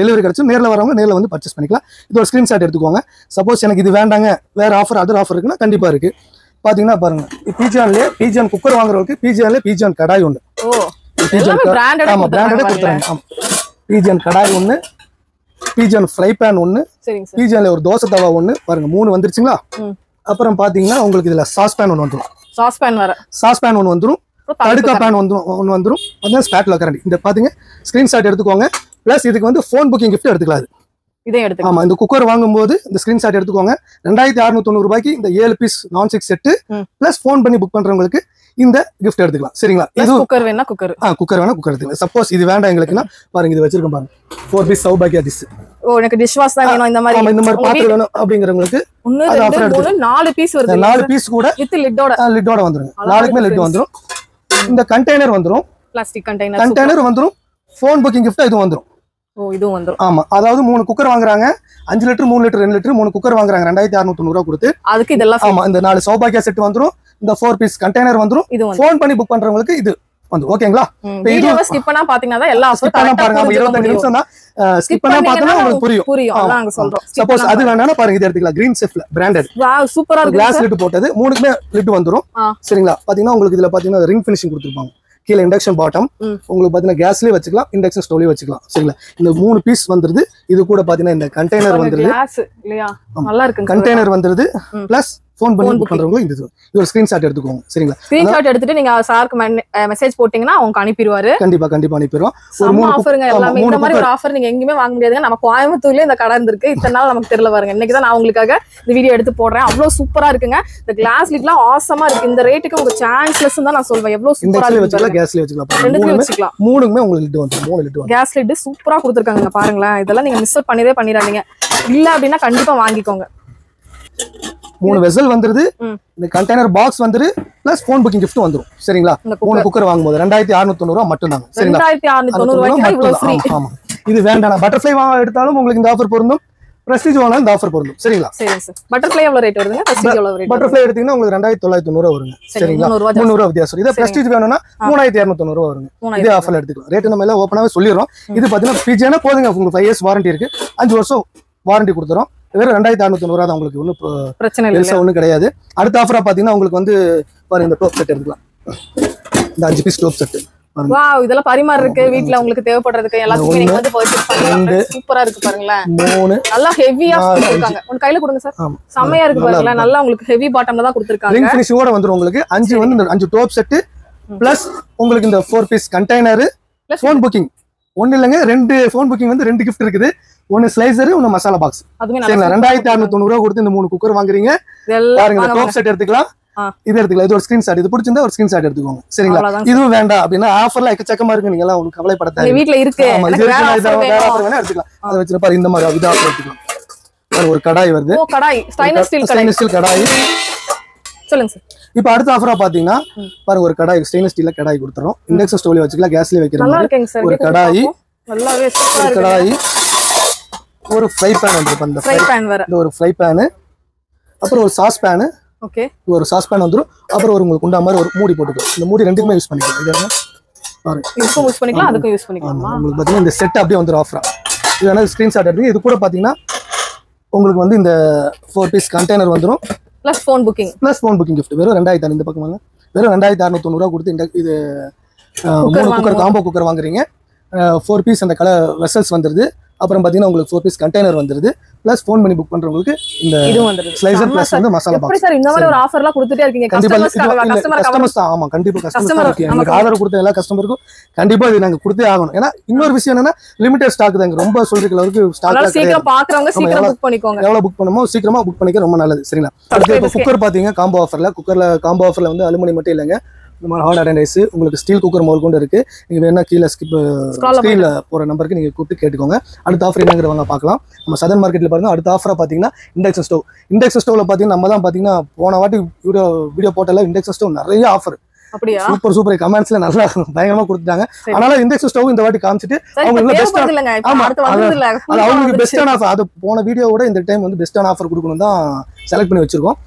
டெலிவரி கிடைச்சு நேர்ல வரவங்க நேர்ல வந்து பர்ச்சேஸ் பண்ணிக்கலாம். இதோட ஸ்கிரீன்ஷாட் எடுத்துக்கோங்க. சப்போஸ் எனக்கு இது வேண்டாங்க, வேற ஆஃபர் அதர் ஆஃபர் இருக்குன்னா கண்டிப்பா இருக்கு. பாத்தீங்கன்னா பாருங்க, பிஜிஎன் குக்கர் வாங்குறவங்களுக்கு பிஜிஎன் கடாய் ஒண்ணு. ஆமா, பிராண்டடே கொடுத்துறாங்க. பிஜிஎன் கடாய் ஒண்ணு, பிஜிஎன் ஃப்ரை பேன் ஒண்ணு, பிஜிஎன்ல ஒரு தோசை தவா ஒண்ணு. பாருங்க 3 வந்துருச்சுங்களா. அப்புறம் பாத்தீங்கன்னா உங்களுக்கு இதுல சாஸ் பேன் ஒண்ணு வந்துரும். சாஸ் பேன் ஒண்ணு வந்துரும். தடுக்கா பேன் ஒண்ணு வந்துரும். அதான் ஸ்பேட்ல கரண்டி. இந்த பாத்தீங்க ஸ்கிரீன்ஷாட் எடுத்துக்கோங்க. பிளஸ் இதுக்கு வந்து ஃபோன் புக்கிங் கிஃப்ட் எடுத்துக்கலாம். ஆமா, இந்த குக்கர் வாங்கும்போது இந்த ஸ்கிரீன்ஷாட் எடுத்துக்கோங்க. 2690 ரூபாய்க்கு இந்த 7 piece nonstick set plus phone பண்ணி புக் பண்றவங்களுக்கு இந்த கிஃப்ட் எடுத்துக்கலாம். சரிங்களா, இது குக்கர் வேணா குக்கர் எடுத்துக்கலாம். சப்போஸ் இது வேண்டாம் எங்களுக்குன்னா பாருங்க, இது வச்சிருக்கோம் பாருங்க, 4 பீஸ் சௌபாகியா டிஷ். ஓ, எனக்கு டிஷ் வாஷ் தான் வேணும், இந்த மாதிரி பாத்திரம் வேணும் அப்படிங்கறவங்களுக்கு 4 பீஸ் வருது. 4 பீஸ் கூட வித் லிட்டோட வந்துரும். 4க்குமே லிட் வந்துரும். இந்த கண்டெய்னர் வந்துரும், பிளாஸ்டிக் கண்டெய்னர் வந்துரும். ஃபோன் புக்கிங் கிஃப்ட் இது வந்துரும்.
ஓ இதுவும் வந்துரும்.
ஆமா, அதாவது 3 குக்கர் வாங்குறாங்க, 5 லிட்டர் 3 லிட்டர் 2 லிட்டர் 3 குக்கர் வாங்குறாங்க 2690 ரூபாய் கொடுத்து.
அதுக்கு இதெல்லாம்
ஆமா, இந்த 4 சௌபாக்கியா செட் வந்துரும், இந்த 4 பீஸ் கண்டெய்னர் வந்துரும். ஃபோன் பண்ணி புக் பண்றவங்களுக்கு இது வந்து ஓகேங்களா.
வீடியோவை ஸ்கிப் பண்ணா பாத்தீங்கன்னா எல்லா ஆஃபரும்
பாருங்க. 25 நிமிஷம் தான் ஸ்கிப் பண்ணா பார்த்தா உங்களுக்கு
புரியும். அதான் நாங்க சொல்றோம்.
சப்போஸ் அது வேணாம்னா பாருங்க, இது எடுத்துக்கலாம். Green செஃப்ல branded.
வாவ் சூப்பரா இருக்கு.
கிளாஸ் லிட் போட்டது, மூணுக்குமே லிட் வந்துரும். சரிங்களா. பாத்தீங்கன்னா உங்களுக்கு இதுல பாத்தீங்கன்னா ரிங் ஃபினிஷிங் கொடுத்திருப்பாங்க. கீழ இண்டக்ஷன் பாட்டம், உங்களுக்கு பாத்தீங்கன்னா கேஸ்லயே வச்சுக்கலாம், இண்டக்ஷன் ஸ்டவ்லயே வச்சுக்கலாம். சரிங்களா. இந்த 3 பீஸ் வந்துருது. இது கூட பாத்தீங்கன்னா இந்த கண்டெய்னர் வந்துருது.
கிளாஸ் இல்லையா, நல்லா இருக்கு.
கண்டெய்னர் வந்துருது. பிளஸ் ஃபோன் பண்ணி புக் பண்றவங்க இது ஒரு ஸ்கிரீன்ஷாட் எடுத்துக்கோங்க. சரிங்களா.
ஸ்கிரீன்ஷாட் எடுத்துட்டு நீங்க சாருக்கு மெசேஜ் போட்டீங்கன்னா அவங்க அனுப்பிடுவாரு.
கண்டிப்பா அனுப்பிடுவோம்.
ஒரு 3 ஆஃபருங்க எல்லாமே. இந்த மாதிரி ஒரு ஆஃபர் நீங்க எங்கயுமே வாங்க முடியாதுங்க. நம்ம கோயம்புத்தூர்லயே இந்த கடை இருந்திருக்கு. இத்தனை நாள் நமக்கு தெரியல பாருங்க. இன்னைக்கு தான் நான் உங்களுக்காக இந்த வீடியோ எடுத்து போடுறேன். அவ்வளவு சூப்பரா இருக்குங்க. இந்த கிளாஸ் லிட்லாம் ஆசமா இருக்கு. இந்த ரேட்டுக்கு உங்க சான்ஸ்லெஸ் தான் நான் சொல்வேன். எவ்வளவு சூப்பரா இருக்கு.
வச்சுக்கலாம், கேஸ்லயே வச்சுக்கலாம்.
ரெண்டுலயும் வச்சுக்கலாம்.
மூணுமே உங்களுக்கு லிட் வந்து 3 லிட் வந்து
கேஸ் லிட் சூப்பரா கொடுத்திருக்காங்க பாருங்களேன். இதெல்லாம் நீங்க மிஸ் பண்ணிடவே பண்ணிடாதீங்க. இல்ல அப்படின்னா கண்டிப்பா வாங்கிக்கோங்க.
3 வெசல் வந்துருது. இந்த கண்டெய்னர் பாக்ஸ் வந்துரு, பிளஸ் ஃபோன் புக்கிங் gift வந்துரும். சரிங்களா. 3 குக்கர் வாங்கும்போது 2690 ரூபாய் மட்டும் தாங்க. சரிங்களா.
2690 ரூபாய்க்கு இவ்வளவு ஃப்ரீ.
ஆமா, இது வேண்டாம். பட்டர்ஃப்ளை எடுத்தாலும் உங்களுக்கு இந்த ஆஃபர் பொருந்தும், பிரஸ்டீஜ் வாங்கினாலும் இந்த ஆஃபர் பொருந்தும். சரிங்களா.
சரி சார். பட்டர்ஃப்ளை எவ்வளவு ரேட் வருதுங்க? பிரஸ்டீஜ் எவ்வளவு ரேட்?
பட்டர்ஃப்ளை எடுத்தீங்கன்னா உங்களுக்கு 2990 ரூபாய் வருங்க. சரிங்களா. 300 ரூபாய் வித்தியாசம். இதே பிரஸ்டீஜ் வேணும்னா 3290 ரூபாய் வருங்க. இதே ஆஃபர்ல எடுத்துக்கலாம். ரேட் நம்ம எல்லாம் ஓபனாவே சொல்லிடுறோம். இது பாத்தீங்கன்னா பிஜேனா போதுங்க. உங்களுக்கு 5 இயர்ஸ் வாரண்டி இருக்கு, 5 வருஷம் வாரண்டி கொடுத்துறோம். வெறும் 2690 ரூபாய் தான். உங்களுக்கு ஒன்றும் பிரச்சனை இல்லை, ஒன்றும் கிடையாது. அடுத்த ஆஃபரா பாத்தீங்கன்னா உங்களுக்கு வந்து பாருங்க, இந்த டோப் செட் எடுத்துக்கலாம். இந்த 5 பீஸ் டோப் செட்.
வாவ், இதெல்லாம் பரிமாற இருக்கு. வீட்ல உங்களுக்கு தேவைப்படுறதுக்கு எல்லாத்துக்கும் நீங்க வந்து பர்ச்சேஸ் பண்ணலாம். சூப்பரா இருக்கு பாருங்களேன். 3 நல்லா ஹெவியா கொடுத்திருக்காங்க. உங்க கையில கொடுங்க சார். செமையா இருக்கு பாருங்களேன். நல்லா உங்களுக்கு ஹெவி பாட்டம்ல தான் கொடுத்திருக்காங்க.
ரிங் ஃபினிஷிங்கோட வந்துரும் உங்களுக்கு. 5 வந்து இந்த 5 டோப் செட் பிளஸ் உங்களுக்கு இந்த 4 பீஸ் கண்டெய்னர், ஃபோன் புக்கிங் ஒண்ணு இல்லங்க, 2 ஃபோன் புக்கிங் வந்து 2 கிஃப்ட் இருக்குது. ஒன்னு ஸ்லைசர், ஒன்னு மசாலா பாக்ஸ். சரிங்களா. 2690 ரூபாய் கொடுத்து இந்த 3 குக்கர் வாங்குறீங்க. பாருங்க, இந்த டோப் செட் எடுத்துக்கலாம், இது எடுத்துக்கலாம். இது ஒரு ஸ்கிரீன்ஷாட். இது பிடிச்சிருந்தா ஒரு ஸ்கிரீன்ஷாட் எடுத்துக்கோங்க. சரிங்களா. இதுவும் வேண்டாம் அப்படின்னா ஆஃபர்ல எக்கச்சக்கமா இருக்கு. நீங்க எல்லாம் உங்களுக்கு கவலைப்படாதீங்க.
வீட்ல இருக்கு.
எடுத்துக்கலாம். அதை வச்சு பாரு, இந்த மாதிரி இது ஆஃபர் எடுத்துக்கலாம். ஒரு கடாய் வருது.
கடாய் ஸ்டெயின்லெஸ் ஸ்டீல்
கடாய்.
சொல்லுங்க சார்.
இப்ப அடுத்த ஆஃபரா பாத்தீங்கன்னா பாருங்க, ஒரு கடாய் ஸ்டெயின்லெஸ் ஸ்டீல்ல கடாய் கொடுத்துறோம். இண்டக்ஷன் ஸ்டவ்ல வச்சுக்கலாம், கேஸ்லயே வைக்கிற மாதிரி ஒரு கடாய். நல்லாவே ஒரு கடாய், ஒரு ஃப்ரை பேன் வந்து அந்த ஃப்ரை பேன் வர ஒரு ஃப்ரை பேன், அப்புறம் ஒரு சாஸ் பேன். ஓகே, ஒரு சாஸ் பேன் வந்துரும். அப்புறம் ஒரு உங்களுக்கு குண்டா மாதிரி ஒரு மூடி போட்டுக்கலாம். இந்த மூடி ரெண்டுக்குமே யூஸ் பண்ணிக்கலாம். இது பாருங்க, இதுக்கும் யூஸ் பண்ணிக்கலாம், அதுக்கும் யூஸ் பண்ணிக்கலாம். உங்களுக்கு பாத்தீங்கன்னா இந்த செட் அப்படியே வந்துரும் ஆஃபரா. இது வேணா ஸ்கிரீன்ஷாட் எடுங்க. இது கூட பாத்தீங்கன்னா உங்களுக்கு வந்து இந்த 4 பீஸ் கண்டெய்னர் வந்துரும். Plus phone booking gift. வெறும் 2500. இந்த பக்கம் வாங்க, வெறும் 2690 ரூபாய் கொடுத்து இது 3 குக்கர் காம்போ குக்கர் வாங்குறீங்க. 4 பீஸ் அந்த கலர் வெசல்ஸ் வந்துருது. அப்புறம் பாத்தீங்கன்னா உங்களுக்கு 4 பீஸ் கண்டெய்னர் வந்துருது. பிளஸ் ஃபோன் பண்ணி புக் பண்றவங்களுக்கு இந்த ஸ்லைசர் பிளஸ் வந்து மசாலா பாக்ஸ். எப்படி சார் இந்த மாதிரி ஒரு ஆஃபர்லாம் கொடுத்துட்டே இருக்கீங்க கஸ்டமர்ஸ்? ஆமா, கண்டிப்பா கஸ்டமர் இருக்கு. நமக்கு ஆர்டர் கொடுத்த எல்லா கஸ்டமருக்கும் கண்டிப்பா இது நாங்க கொடுத்தே ஆகணும். ஏன்னா இன்னொரு விஷயம் என்னன்னா, லிமிடெட் ஸ்டாக் தான். ரொம்ப சொல்றதுக்கு அளவுக்கு ஸ்டாக் சீக்கிரம் பாக்குறவங்க சீக்கிரம் புக் பண்ணிக்கோங்க. எவ்வளவு புக் பண்ணுமோ சீக்கிரமா புக் பண்ணிக்க ரொம்ப நல்லது. சரிங்களா. அடுத்து குக்கர் பாத்தீங்க காம்போ ஆஃபர்ல. குக்கர்ல காம்போ ஆஃபர்ல வந்து அலுமினியம் மட்டும் இல்லைங்க, இந்த மாதிரி ஹார்ட் அயர்ன் ரைஸ், உங்களுக்கு ஸ்டீல் குக்கர் முதல் கொண்டு இருக்கு. நீங்க வேணா கீழே ஸ்கிரீன்ல போற நம்பருக்கு நீங்க கூப்பிட்டு கேட்டுக்கோங்க. அடுத்த ஆஃபர் என்னங்கிறவங்க பார்க்கலாம். நம்ம சதன் மார்க்கெட்ல பாருங்க. அடுத்த ஆஃபரா பாத்தீங்கன்னா இண்டக்ஷன் ஸ்டவ். இண்டக்ஷன் ஸ்டவ்ல பாத்தீங்கன்னா நம்ம தான் பாத்தீங்கன்னா போன வாட்டி வீடியோ போட்டல இண்டக்ஷன் ஸ்டவ் நிறைய ஆஃபர். அப்படியே சூப்பர் சூப்பர் கமெண்ட்ஸ்ல நல்லா பயங்கரமா கொடுத்தாங்க. அதனால இண்டக்ஷன் ஸ்டவ் இந்த வாட்டி காமிச்சிட்டு அவங்களுக்கு பெஸ்டான ஆஃபர், அது போன வீடியோவோட இந்த டைம் வந்து பெஸ்டான ஆஃபர் கொடுக்கணும் தான் செலக்ட் பண்ணி வச்சிருக்கோம்.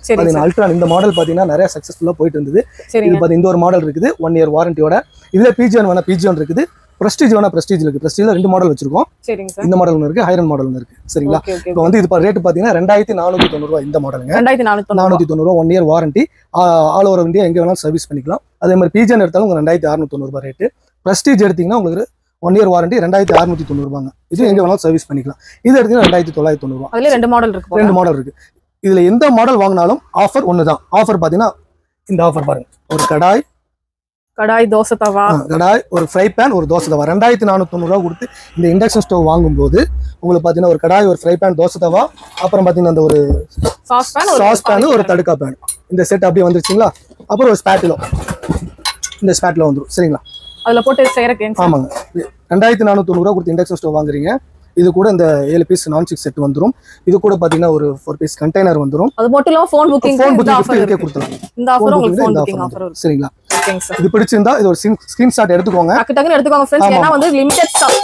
அல்ட்ரான் இந்த மாடல் பாத்தீங்கன்னா நிறைய சக்சஸ்ஃபுல்லா போயிட்டு இருந்தது. இது பாத்தீங்கன்னா இந்த ஒரு மாடல் இருக்குது 1 இயர் வாரண்டியோட. இதுல பிஜிஎன் வேணா பிஜிஎன் இருக்குது, பிரஸ்டீஜ் வேணா பிரஸ்டீஜ் இருக்கு. பிரஸ்டீஜ்ல 2 மாடல் வச்சிருக்கோம். இந்த மாடல் ஒன்று இருக்கு, ஹைரன் மாடல் ஒன்று இருக்கு. சரிங்களா. இப்போ வந்து இது ரேட் பாத்தீங்கன்னா 2490 ரூபாய் இந்த மாடலுங்க. 2490 ரூபாய் 1 year warranty. All over India எங்க வேணாலும் சர்வீஸ் பண்ணிக்கலாம். அதே மாதிரி பிஜிஎன் எடுத்தாலும் உங்களுக்கு 2690 ரூபாய் ரேட்டு. பிரஸ்டீஜ் எடுத்தீங்கன்னா உங்களுக்கு 1 இயர் வாரண்டி 2690 ரூபாங்க. இது எங்க வேணாலும் சர்வீஸ் பண்ணிக்கலாம். இது எடுத்தீங்கன்னா 2990 ரூபாய். அதுல 2 மாடல் இருக்கு. 2 மாடல் இருக்கு. இதுல எந்த மாடல் வாங்கினாலும் ஆஃபர் ஒண்ணுதான். ஆஃபர் பாத்தீங்கன்னா இந்த ஆஃபர் பாருங்க, ஒரு கடாய் தோசை தவா, கடாய், ஒரு ஃப்ரை பேன், ஒரு தோசை தவா 2490 ரூபாய் கொடுத்து இந்த இண்டக்ஷன் ஸ்டவ் வாங்கும்போது உங்களுக்கு பாத்தீங்கன்னா ஒரு கடாய், ஒரு ஃப்ரை பேன், தோசை தவா, அப்புறம் பாத்தீங்கன்னா அந்த ஒரு சாஸ் பேன், ஒரு தடுக்கா பேன், இந்த செட் அப்படியே வந்துருச்சுங்களா. அப்புறம் ஒரு ஸ்பேட்டிலோ, இந்த ஸ்பேட்டிலோ வந்துடும். சரிங்களா. அதுல போட்டு செய்யறதுக்கு ஆமாங்க. 2490 ரூபாய் கொடுத்து இண்டக்ஷன் ஸ்டவ் வாங்குறீங்க. இது கூட இந்த 7 பீஸ் non-stick செட் வந்துரும். இது கூட பாத்தீங்கன்னா ஒரு 4 பீஸ் கண்டெய்னர் வந்துரும்.
அது மட்டும் இல்லாம ஃபோன் புக்கிங்
இருக்கே கொடுத்தலாம்.
இந்த ஆஃபர் உங்களுக்கு ஃபோன் புக்கிங் ஆஃபர் வரும்.
சரிங்களா?
ஓகேங்க சார்.
இது பிடிச்சிருந்தா இது ஒரு ஸ்கிரீன்ஷாட் எடுத்துக்கோங்க.
டக்குன்னு எடுத்துக்கோங்க फ्रेंड्स. ஏன்னா வந்து லிமிட்டட் ஸ்டாக்.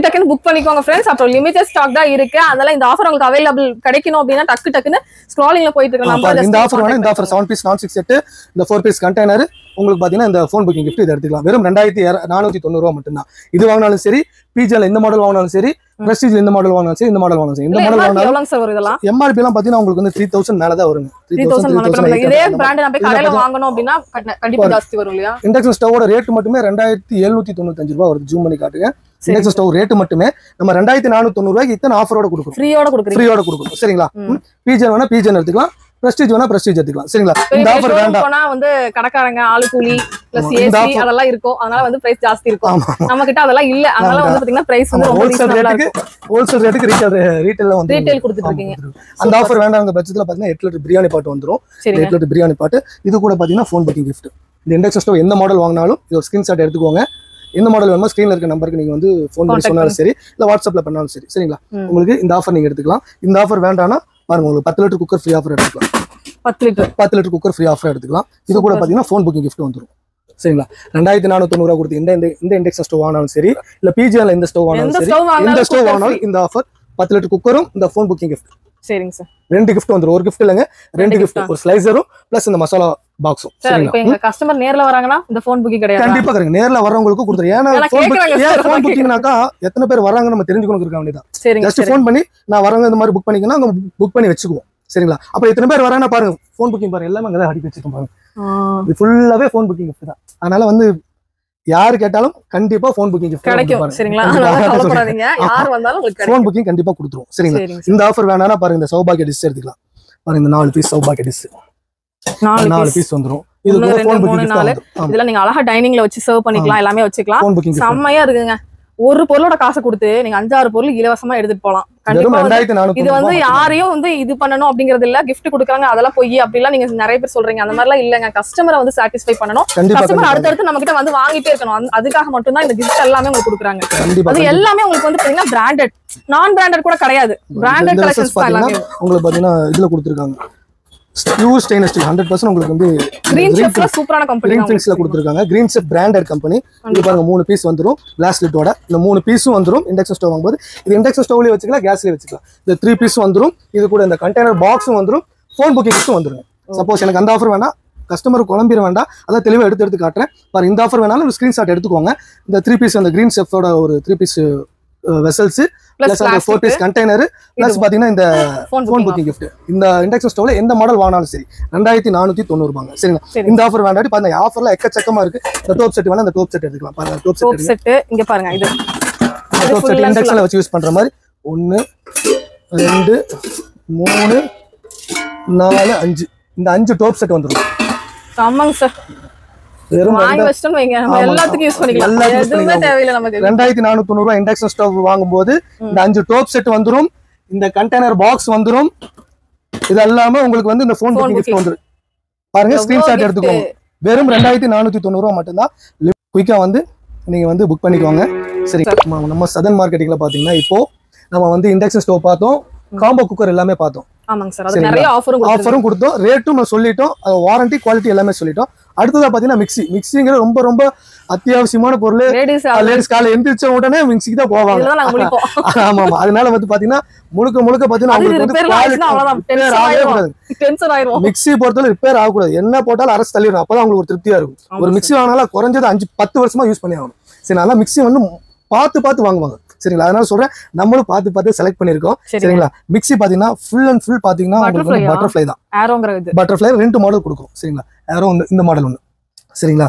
டக்குன்னு புக் பண்ணிக்கோங்க फ्रेंड्स. அப்புறம் லிமிட்டட் ஸ்டாக் தான் இருக்கு. அதனால இந்த ஆஃபர் உங்களுக்கு அவேலபிள் கிடைக்கணும் அப்படினா டக்குன்னு ஸ்க்ராலிங்ல போயிட்டு இருக்க நம்பர்
இந்த ஆஃபர் வேணா இந்த ஆஃபர் 7 பீஸ் non-stick செட் இந்த 4 பீஸ் கண்டெய்னர் உங்களுக்கு பாத்தீங்கன்னா இந்த ஃபோன் புக்கிங் gift இத எடுத்துக்கலாம். வெறும் 2490 ரூபாய் மட்டும் தான். இது வாங்குனாலும் சரி, பிஜில இந்த மாடல் வாங்குனாலும் சரி, பிரஸ்டீஜ் இந்த மாடல் வாங்குனாலும் சரி, இந்த மாடல் வாங்குனாலும் சரி, இந்த மாடல் வாங்குனாலும்
எவ்வளவு சார் வரும் இதெல்லாம்?
எம்ஆர்பி எல்லாம் பாத்தீங்கன்னா உங்களுக்கு வந்து 3000 மேல தான் வருங்க.
3000 இதே பிராண்ட் நம்ம கடையில வாங்கணும் அப்படினா கண்டிப்பா ஜாஸ்தி வரும் இல்லையா?
இண்டக்ஷன் ஸ்டவோட ரேட் மட்டுமே 2795 ரூபாய் வருது. ஜூம் பண்ணி காட்டுங்க. இண்டக்ஷன் ஸ்டவ் ரேட் மட்டுமே நம்ம 2490 ரூபாய்க்கு இத்தனை ஆஃபரோட கொடுக்குறோம். ஃப்ரீயோட கொடுக்குறோம். சரிங்களா? பிஜன் வேணா பிஜன் எடுத்துக்கலாம், பிரஸ்டீஜ் வேணா பிரஸ்டீஜ் எடுத்துக்கலாம். சரிங்களா? இந்த ஆஃபர் வேண்டாம் போனா
வந்து கடைக்காரங்க ஆளு கூலி பிளஸ் ஏசி அதெல்லாம் இருக்கும். அதனால வந்து பிரைஸ் ஜாஸ்தி இருக்கும். நம்ம கிட்ட அதெல்லாம் இல்ல. அதனால வந்து பாத்தீங்கன்னா பிரைஸ் வந்து ரொம்ப
ஹோல்சேல் ரேட்டுக்கு ரீட்டைல்ல வந்து
ரீட்டைல் கொடுத்துட்டு இருக்கீங்க.
அந்த ஆஃபர் வேண்டாம்ங்க பட்சத்துல பாத்தீங்கன்னா 8 லிட்டர் பிரியாணி பாட் வந்துரும். 8 லிட்டர் பிரியாணி பாட். இது கூட பாத்தீங்கன்னா ஃபோன் புக்கிங் gift. இந்த இண்டக்ஷன் ஸ்டவ் எந்த மாடல் வாங்கினாலும் இது ஒரு ஸ்கிரீன்ஷாட் எடுத்துக்கோங்க. எந்த மாடல் வேணுமோ ஸ்கிரீன்ல இருக்க நம்பருக்கு நீங்க வந்து ஃபோன் பண்ணி சொன்னாலும் சரி, இல்ல வாட்ஸ்அப்ல பண்ணாலும் சரி. சரிங்களா? உங்களுக்கு இந்த ஆஃபர் நீங்க எடுத்துக்கலாம். இந்த ஆஃபர் வேண்டாம்னா பாருங்க, உங்களுக்கு 10 லிட்டர் குக்கர் ஃப்ரீ ஆஃபர் எடுத்துக்கலாம். 10 லிட்டர் குக்கர் ஃப்ரீ ஆஃபர் எடுத்துக்கலாம். இது கூட பாத்தீங்கன்னா ஃபோன் புக்கிங் gift வந்துரும். சரிங்களா? 2490 ரூபாய் கொடுத்து இந்த இண்டக்ஷன் ஸ்டவ் வாங்கினாலும் சரி, இல்ல பிஜில இந்த ஸ்டவ் வாங்கினாலும் சரி, இந்த ஸ்டவ் வாங்கினாலும் இந்த ஆஃபர் 10 லிட்டர் குக்கரும் இந்த ஃபோன் புக்கிங் gift.
சரிங்க சார்.
2 gift வந்துரும். ஒரு gift இல்லங்க, 2 gift. ஒரு ஸ்லைசரும் பிளஸ் இந்த மசாலா பாக்ஸும்.
சரிங்களா? இப்போ எங்க கஸ்டமர் நேர்ல வராங்கன்னா இந்த ஃபோன் புக்கிங் கிடையாது.
கண்டிப்பா கிடையாது. நேர்ல வரவங்களுக்கு கொடுத்துறேன். ஏன்னா ஃபோன் புக்கிங்னாக்கா எத்தனை பேர் வராங்க நம்ம தெரிஞ்சுக்கணும் இருக்க வேண்டியதான். ஜஸ்ட் ஃபோன் பண்ணி நான் வரவங்க இந்த மாதிரி புக் பண்ணிக்கனா அங்க புக் பண்ணி வச்சுக்குவோம். சரிங்களா? அப்ப எத்தனை பேர் வராங்கன்னா பாருங்க, ஃபோன் புக்கிங் பாருங்க, எல்லாமே அங்கதான் அடிக்க வச்சிருக்கோம் பாருங்க. இது ஃபுல்லாவே ஃபோன் புக்கிங் gift தான். அதனால வந்து யாரு கேட்டாலும் கண்டிப்பா ஃபோன் புக்கிங் gift கிடைக்கும்.
சரிங்களா? கவலைப்படாதீங்க. யார் வந்தாலும் உங்களுக்கு
ஃபோன் புக்கிங் கண்டிப்பா கொடுத்துருவோம். சரிங்களா? இந்த ஆஃபர் வேணானா பாருங்க, இந்த சௌபாகிய டிஷ் எடுத்துக்கலாம். பாருங்க, இந்த 4 பீஸ் சௌபாகிய டிஷ் 4 பீஸ் வந்துரும். இது கூட ஃபோன் புக்கிங் gift.
இதெல்லாம் நீங்க அழகா டைனிங்ல வச்சு சர்வ் பண்ணிக்கலாம், எல்லாமே வச்சுக்கலாம். செம்மையா இருக்குங்க. ஒரு பொருளோட காசு கொடுத்து நீங்க 5-6 பொருள் இலவசமா எடுத்துட்டு போலாம். கண்டிப்பா இது வந்து யாரையும் வந்து இது பண்ணணும் அப்படிங்கறது இல்ல. gift கொடுக்குறாங்க அதெல்லாம் போய் அப்படிலாம் நீங்க நிறைய பேர் சொல்றீங்க. அந்த மாதிரிலாம் இல்லங்க. கஸ்டமரை வந்து சாட்டிஸ்ஃபை பண்ணணும். கஸ்டமர் அடுத்தடுத்து நம்ம கிட்ட வந்து வாங்கிட்டே இருக்கணும். அதுக்காக மட்டும் தான் இந்த gift எல்லாமே உங்களுக்கு கொடுக்குறாங்க. அது எல்லாமே உங்களுக்கு வந்து பாத்தீங்கன்னா பிராண்டட், நான் பிராண்டட் கூட கிடையாது. பிராண்டட் கலெக்ஷன்ஸ் எல்லாமே உங்களுக்கு
பாத்தீங்கன்னா இதுல கொடுத்திருக்காங்க. பியூர் ஸ்டெயின்லெஸ் ஸ்டீல் 100% உங்களுக்கு வந்து
கிரீன் செஃப்ல சூப்பரான கம்பெனி
கிரீன் செஃப்ல கொடுத்திருக்காங்க. Green chef branded company. இது பாருங்க 3 பீஸ் வந்துரும் கிளாஸ் லிட்டோட. இந்த 3 பீஸும் வந்துரும். இண்டக்ஷன் ஸ்டவ் வாங்கும்போது இது இண்டக்ஷன் ஸ்டவ்லயே வச்சுக்கலாம், கேஸ்லயே வச்சுக்கலாம். இந்த 3 பீஸ் வந்துரும். இது கூட இந்த கண்டெய்னர் பாக்ஸும் வந்துரும். ஃபோன் புக்கிங் gift வந்துரும். சப்போஸ் எனக்கு அந்த ஆஃபர் வேணா, கஸ்டமர் குழம்பிட வேண்டாம், அதான் தெளிவா எடுத்து காட்டுறேன் பாருங்க. இந்த ஆஃபர் வேணாலும் ஒரு ஸ்கிரீன்ஷாட் எடுத்துக்கோங்க. இந்த 3 பீஸ் அந்த கிரீன் செஃப்வோட ஒரு 3 பீஸ் வெசல்ஸ் பிளஸ் அந்த 4 பீஸ் கண்டெய்னர் பிளஸ் பாத்தீங்கன்னா இந்த ஃபோன் புக்கிங் gift. இந்த இண்டக்ஷன் ஸ்டவ்ல எந்த மாடல் வாங்கினாலும் சரி 2490 ரூபாங்க. சரிங்களா? இந்த ஆஃபர் வேண்டாட்டி பாருங்க, ஆஃபர்ல எக்கச்சக்கமா இருக்கு. இந்த டோப் செட் வேணா இந்த டோப் செட் எடுத்துக்கலாம். பாருங்க டோப் செட்
இங்க பாருங்க. இது
டோப் செட் இண்டக்ஷன்ல வச்சு யூஸ் பண்ற மாதிரி 1 2 3 4 5 இந்த 5 டோப் செட் வந்துரும்.
ஆமாங்க சார். வாங்கி வச்சிட்டோம் வைங்க, நம்ம எல்லாத்துக்கும் யூஸ் பண்ணிக்கலாம். எதுவுமே தேவையில்லை நமக்கு.
2490 ரூபாய் இண்டக்ஷன் ஸ்டவ் வாங்கும்போது இந்த 5 டோப் செட் வந்துரும். இந்த கண்டெய்னர் பாக்ஸ் வந்துரும். இது எல்லாமே உங்களுக்கு வந்து இந்த ஃபோன் புக்கிங் gift வந்துரும். பாருங்க, ஸ்கிரீன்ஷாட் எடுத்துக்கோங்க. வெறும் 2490 ரூபாய் மட்டும்தான். குயிக்கா வந்து நீங்க வந்து புக் பண்ணிக்கோங்க. சரி, நம்ம சதன் மார்க்கெட்டிங்ல பாத்தீங்கன்னா இப்போ நம்ம வந்து இண்டக்ஷன் ஸ்டவ் பார்த்தோம், காம்போ குக்கர் எல்லாமே பார்த்தோம்.
ஆமாங்க சார். அது நிறைய
ஆஃபரும் கொடுத்தோம், ரேட்டும் நம்ம சொல்லிட்டோம், வாரண்டி குவாலிட்டி எல்லாமே சொல்லிட்டோம். அடுத்ததா பாத்தீங்கன்னா மிக்ஸிங்கிற ரொம்ப ரொம்ப அத்தியாவசியமான பொருள். லேடிஸ் காலை எந்திரிச்ச உடனே மிக்ஸிக்கு தான் போவாங்க. ஆமா ஆமா. அதனால வந்து பாத்தீங்கன்னா முழுக்க பாத்தீங்கன்னா மிக்ஸி பொறுத்தவரை ரிப்பேர் ஆகக்கூடாது. என்ன போட்டாலும் அரசு தள்ளிடும். அப்பதான் அவங்களுக்கு ஒரு திருப்தியா இருக்கும். ஒரு மிக்ஸி வாங்கினாலும் குறைஞ்சது 5-10 வருஷமா யூஸ் பண்ணி ஆகணும். சரி, அதனால மிக்ஸி வந்து பார்த்து வாங்குவாங்க. சரிங்களா? அதனால சொல்றேன், நம்மளும் பார்த்து செலக்ட் பண்ணிருக்கோம். சரிங்களா? மிக்ஸி பாத்தீங்கன்னா ஃபுல் அண்ட் ஃபுல் பாத்தீங்கன்னா பட்டர்ஃப்ளை தான். பட்டர்ஃப்ளை 2 மாடல் கொடுக்கும். சரிங்களா? ஏரோ இந்த மாடல் ஒன்று. சரிங்களா?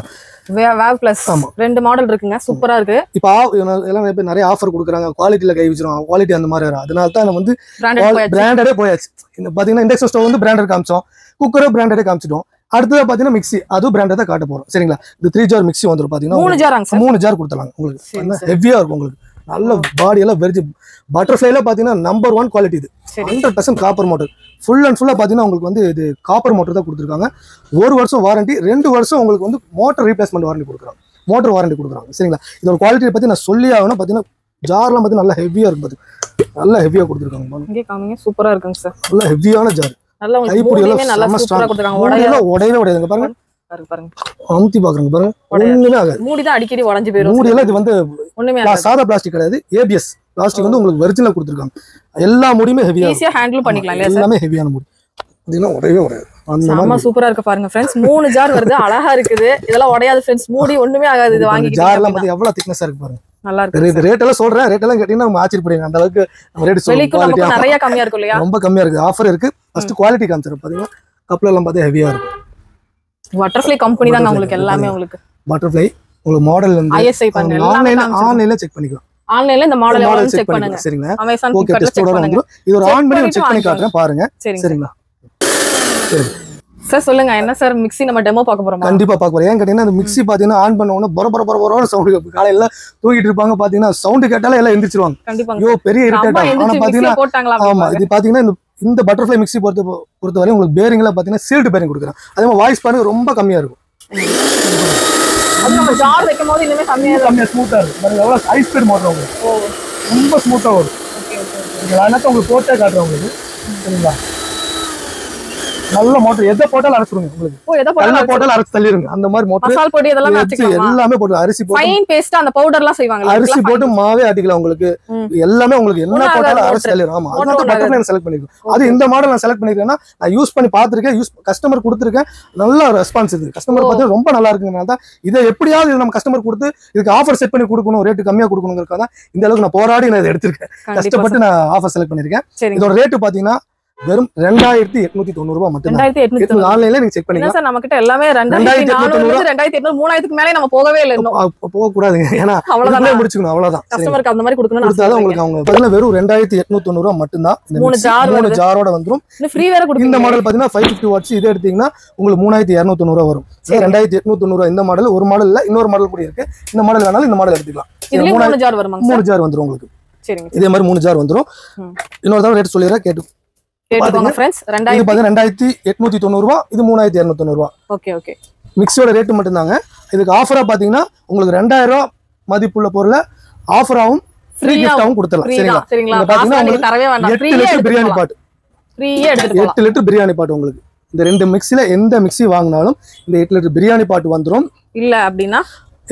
வேவ் பிளஸ் 2 மாடல் இருக்குங்க. சூப்பரா இருக்கு.
இப்போ எல்லாம் நிறைய ஆஃபர் கொடுக்குறாங்க, குவாலிட்டியில கை வச்சிரும், குவாலிட்டி அந்த மாதிரி வரும். அதனால தான் நம்ம வந்து பிராண்டடே போயாச்சு. இந்த பாத்தீங்கன்னா இண்டக்ஷன் ஸ்டவ் வந்து பிராண்டட் காமிச்சோம், குக்கரும் பிராண்டடே காமிச்சிட்டோம். அடுத்தது பாத்தீங்கன்னா மிக்ஸி, அதுவும் பிராண்டட் தான் காட்ட போறோம். சரிங்களா? இந்த 3 ஜார் மிக்ஸி வந்துடும். பாத்தீங்கன்னா 3 ஜார் கொடுத்துடலாம். உங்களுக்கு ஹெவியா இருக்கும். உங்களுக்கு நல்ல பாடி எல்லாம் வெறிச்சு. பட்டர்ஃப்ளைல பாத்தீங்கன்னா நம்பர் 1 குவாலிட்டி. இது 100% காப்பர் மோட்டர். ஃபுல் அண்ட் ஃபுல்லா பாத்தீங்கன்னா உங்களுக்கு வந்து இது காப்பர் மோட்டர் தான் கொடுத்துருக்காங்க. 1 வருஷம் வாரண்டி, 2 வருஷம் உங்களுக்கு வந்து மோட்டர் ரீப்ளேஸ்மெண்ட் வாரண்டி கொடுக்குறாங்க, மோட்டர் வாரண்டி கொடுக்குறாங்க. சரிங்களா? இதோட குவாலிட்டியை பத்தி நான் சொல்லி ஆகணும். பாத்தீங்கன்னா ஜார்லாம் பாத்தீங்கன்னா நல்லா ஹெவியா இருக்கு பாத்து, நல்லா ஹெவியா கொடுத்துருக்காங்க.
இங்கே காமிங்க, சூப்பரா இருக்குங்க சார்.
நல்லா ஹெவியான ஜார்,
நல்லா உங்களுக்கு மூடியுமே நல்லா சூப்பரா கொடுத்துருக்காங்க.
உடையவே உடையாதுங்க பாருங்க.
பாருங்க
அமுத்தி பாக்குறீங்க பாருங்க, ஒண்ணுமே ஆகாது.
மூடி தான் அடிக்கடி உடைஞ்சு போயிடும்.
மூடி எல்லாம் இது வந்து
ஒண்ணுமே
சாதா பிளாஸ்டிக் கிடையாது, ஏபிஎஸ் பிளாஸ்டிக் வந்து உங்களுக்கு ஒரிஜினலா கொடுத்துருக்காங்க. எல்லா மூடியுமே ஹெவியா,
ஈஸியா ஹேண்டில் பண்ணிக்கலாம்.
எல்லாமே ஹெவியான மூடி, இதெல்லாம் உடையவே உடையாது.
செம்ம சூப்பரா இருக்கு பாருங்க ஃப்ரெண்ட்ஸ். 3 ஜார் வருது, அழகா இருக்குது. இதெல்லாம் உடையாது ஃப்ரெண்ட்ஸ், மூடி ஒண்ணுமே ஆகாது. இது வாங்கி
ஜார்லாம் பாத்தீங்க எவ்வளவு திக்னஸா இருக்கு பாருங்க.
நல்லா இருக்கு.
இது ரேட் எல்லாம் சொல்றேன், ரேட் எல்லாம் கேட்டீங்கன்னா நம்ம ஆச்சரியப்படுவீங்க. அந்த அளவுக்கு நம்ம ரேட்
சொல்லுங்க, நிறைய கம்மியா இருக்கும் இல்லையா?
ரொம்ப கம்மியா இருக்கு, ஆஃபர் இருக்கு. ஃபர்ஸ்ட் குவாலிட்டி காமிச்சறேன் பாத்தீங்கன்னா, கப்ல எல்லாம் பாத்தீங்க ஹெவியா இருக்கு.
பட்டர்ஃப்ளை கம்பெனி தாங்க உங்களுக்கு எல்லாமே. உங்களுக்கு
பட்டர்ஃப்ளை உங்களுக்கு மாடல் வந்து
ISI பண்ணுங்க,
ஆன்லைன்ல செக் பண்ணிக்கலாம்.
ஆன்லைன்ல இந்த மாடல் எவ்வளவு செக் பண்ணுங்க.
சரிங்களா?
அமேசான்
ஓகே, டெஸ்டோட வந்து இது ஒரு ஆன் பண்ணி செக் பண்ணி காட்டுறேன் பாருங்க. சரிங்களா? சரி
சார் சொல்லுங்க, என்ன சார் மிக்ஸி நம்ம டெமோ பார்க்க போறோமா?
கண்டிப்பா பார்க்க போறோம். ஏன் கேட்டீங்கன்னா அந்த மிக்ஸி பாத்தீங்கன்னா ஆன் பண்ண உடனே பொற பொற பொற பொற சவுண்ட் கேட்கும். காலையில தூங்கிட்டு இருப்பாங்க, பாத்தீங்கன்னா சவுண்ட் கேட்டாலே எல்லாம் எந்திரிச்சிருவாங்க.
கண்டிப்பாங்க.
ஐயோ பெரிய இரிட்டேட் ஆகும். ஆனா பாத்தீங்கன்னா ஆமா, இது பாத்தீங்கன்னா இந்த பட்டர்ஃப்ளை மிக்ஸி பொறுத்தவரை உங்களுக்கு பேரிங்ல பாத்தீங்கன்னா சீல்டு பேரிங் கொடுக்குறேன். அதே மாதிரி வாய்ஸ் பாருங்க ரொம்ப கம்மியா இருக்கும்.
அது நம்ம ஜார் வைக்கும்போது இன்னுமே கம்மியா
ஸ்மூத்தா இருக்கும். பாருங்க எவ்வளவு ஹை ஸ்பீட் மோட்டர் உங்களுக்கு, ரொம்ப ஸ்மூத்தா வரும். ஓகே ஓகே, அதனால உங்களுக்கு போட்டே காட்டுறேன் உங்களுக்கு. சரிங்களா? நல்ல மோட்டர், எதை போட்டாலும் அரைச்சிருங்க உங்களுக்கு. எதை போட்டாலும் அரைச்சு தள்ளிருங்க. அந்த மாதிரி மோட்டர், மசாலா பொடி இதெல்லாம் எல்லாமே போட்டு அரிசி போட்டு ஃபைன் பேஸ்ட் அந்த பவுடர்லாம் செய்வாங்க. அரிசி போட்டு மாவே ஆட்டிக்கலாம் உங்களுக்கு. எல்லாமே உங்களுக்கு என்ன போட்டாலும் அரைச்சு தள்ளிரும். ஆமா, அதான் பட்டர்ஃப்ளை நான் செலக்ட் பண்ணிருக்கேன். அது இந்த மாடல் நான் செலக்ட் பண்ணிருக்கேன்னா நான் யூஸ் பண்ணி பார்த்திருக்கேன், கஸ்டமர் கொடுத்துருக்கேன். நல்ல ரெஸ்பான்ஸ் இது. கஸ்டமர் பார்த்தா ரொம்ப நல்லா இருக்குங்கனால தான் இதை எப்படியாவது நம்ம கஸ்டமர் கொடுத்து இதுக்கு ஆஃபர் செட் பண்ணி கொடுக்கணும், ரேட்டு கம்மியா கொடுக்கணுங்கிறதுக்காக தான் இந்த அளவுக்கு நான் போராடி நான் இதை எடுத்திருக்கேன். கஷ்டப்பட்டு நான் ஆஃபர் செலக்ட் பண்ணிருக்கேன். இதோட ரேட்டு பாத்தீங்கன்னா வெறும் 2890 ரூபாய் மட்டும். ஆன்லைன்ல நீங்க செக் பண்ணிக்கலாம் சார். நம்ம கிட்ட எல்லாமே 2400 2800 3000க்கு மேலே நம்ம போகவே இல்ல. இன்னும் போக கூடாதுங்க, ஏனா அவ்வளவுதான் முடிச்சுக்கணும். அவ்வளவுதான் கஸ்டமருக்கு அந்த மாதிரி கொடுக்கணும். கொடுத்தாதான் உங்களுக்கு அவங்க பதிலா வெறும் 2890 ரூபாய் மட்டும் தான். இந்த 3 ஜாரோட வந்துரும். இன்னும் ஃப்ரீ வேற கொடுப்பீங்க. இந்த மாடல் பாத்தீங்கன்னா 550 வாட்ஸ். இதை எடுத்தீங்கன்னா உங்களுக்கு 3290 ரூபாய் வரும். 2890 ரூபாய் இந்த மாடல். ஒரு மாடல் இல்ல, இன்னொரு மாடல் கூட இருக்கு. இந்த மாடல் வேணாலும் இந்த மாடல் எடுத்துக்கலாம். இதுல 3 ஜார் வருமா? 3 ஜார் வந்துரும் உங்களுக்கு. சரிங்க, இதே மாதிரி 3 ஜார் வந்துரும். இன்னொரு தடவை ரேட் சொல்லிறேன், கேட்டு கேட்டுக்கோங்க फ्रेंड्स. 2890 ரூபாய், இது 3290 ரூபாய். Okay okay. மிக்ஸியோட ரேட் மட்டும் தாங்க. இதுக்கு ஆஃபரா பாத்தீங்கன்னா உங்களுக்கு 2000 ரூபாய் மதிப்புள்ள பொருளை ஆஃபராவும் ஃப்ரீ கிஃப்டாவும் கொடுத்துடலாம். சரிங்களா? சரிங்களா? பாத்தீங்கன்னா உங்களுக்கு தரவே வேண்டாம், 8 லிட்டர் பிரியாணி பாட் ஃப்ரீயா எடுத்துட்டு போலாம். 8 லிட்டர் பிரியாணி பாட் உங்களுக்கு. இந்த ரெண்டு மிக்ஸில எந்த மிக்ஸி வாங்கினாலும் இந்த 8 லிட்டர் பிரியாணி பாட் வந்துரும். இல்ல அப்படின்னா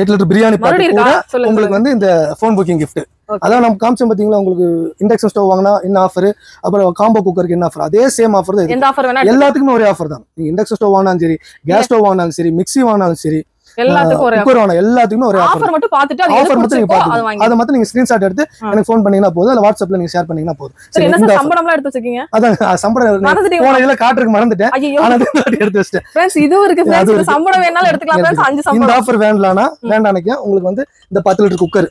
8 லிட்டர் பிரியாணி பாட் கூட உங்களுக்கு வந்து இந்த ஃபோன் புக்கிங் gift. அதான் நம்ம காமிச்சோம் பாத்தீங்களா, உங்களுக்கு இண்டக்ஷன் ஸ்டவ் வாங்கினா என்ன ஆஃபர், அப்புறம் காம்போ குக்கருக்கு என்ன ஆஃபர், அதே சேம் ஆஃபர் தான். எந்த ஆஃபர் வேணா எல்லாத்துக்குமே ஒரே ஆஃபர் தான். நீங்க இண்டக்ஷன் ஸ்டவ் வாங்கினாலும் சரி, கேஸ் ஸ்டவ் வாங்கினாலும் சரி, மிக்ஸி வாங்கினாலும் சரி, எல்லாத்துக்கும் ஒரே ஆஃபர். எல்லாத்துக்குமே ஒரே ஆஃபர். மட்டும் பார்த்துட்டு ஆஃபர் மட்டும் நீங்க பாத்துங்க. அத மட்டும் நீங்க ஸ்கிரீன்ஷாட் எடுத்து எனக்கு ஃபோன் பண்ணீங்கன்னா போதும், இல்ல வாட்ஸ்அப்ல நீங்க ஷேர் பண்ணீங்கன்னா போதும். சரி, என்ன சார் சம்பளம்லாம் எடுத்து வச்சிருக்கீங்க? அதான் சம்பளம் போன இதுல காட்டுறதுக்கு மறந்துட்டேன். ஆனா எடுத்து வச்சிட்டேன் फ्रेंड्स. இது இருக்கு फ्रेंड्स, இந்த சம்பளம் வேணாலும் எடுத்துக்கலாம் फ्रेंड्स. 5 சம்பளம். இந்த ஆஃபர் வேண்டானக்கு உங்களுக்கு வந்து இந்த 10 லிட்டர் குக்கர்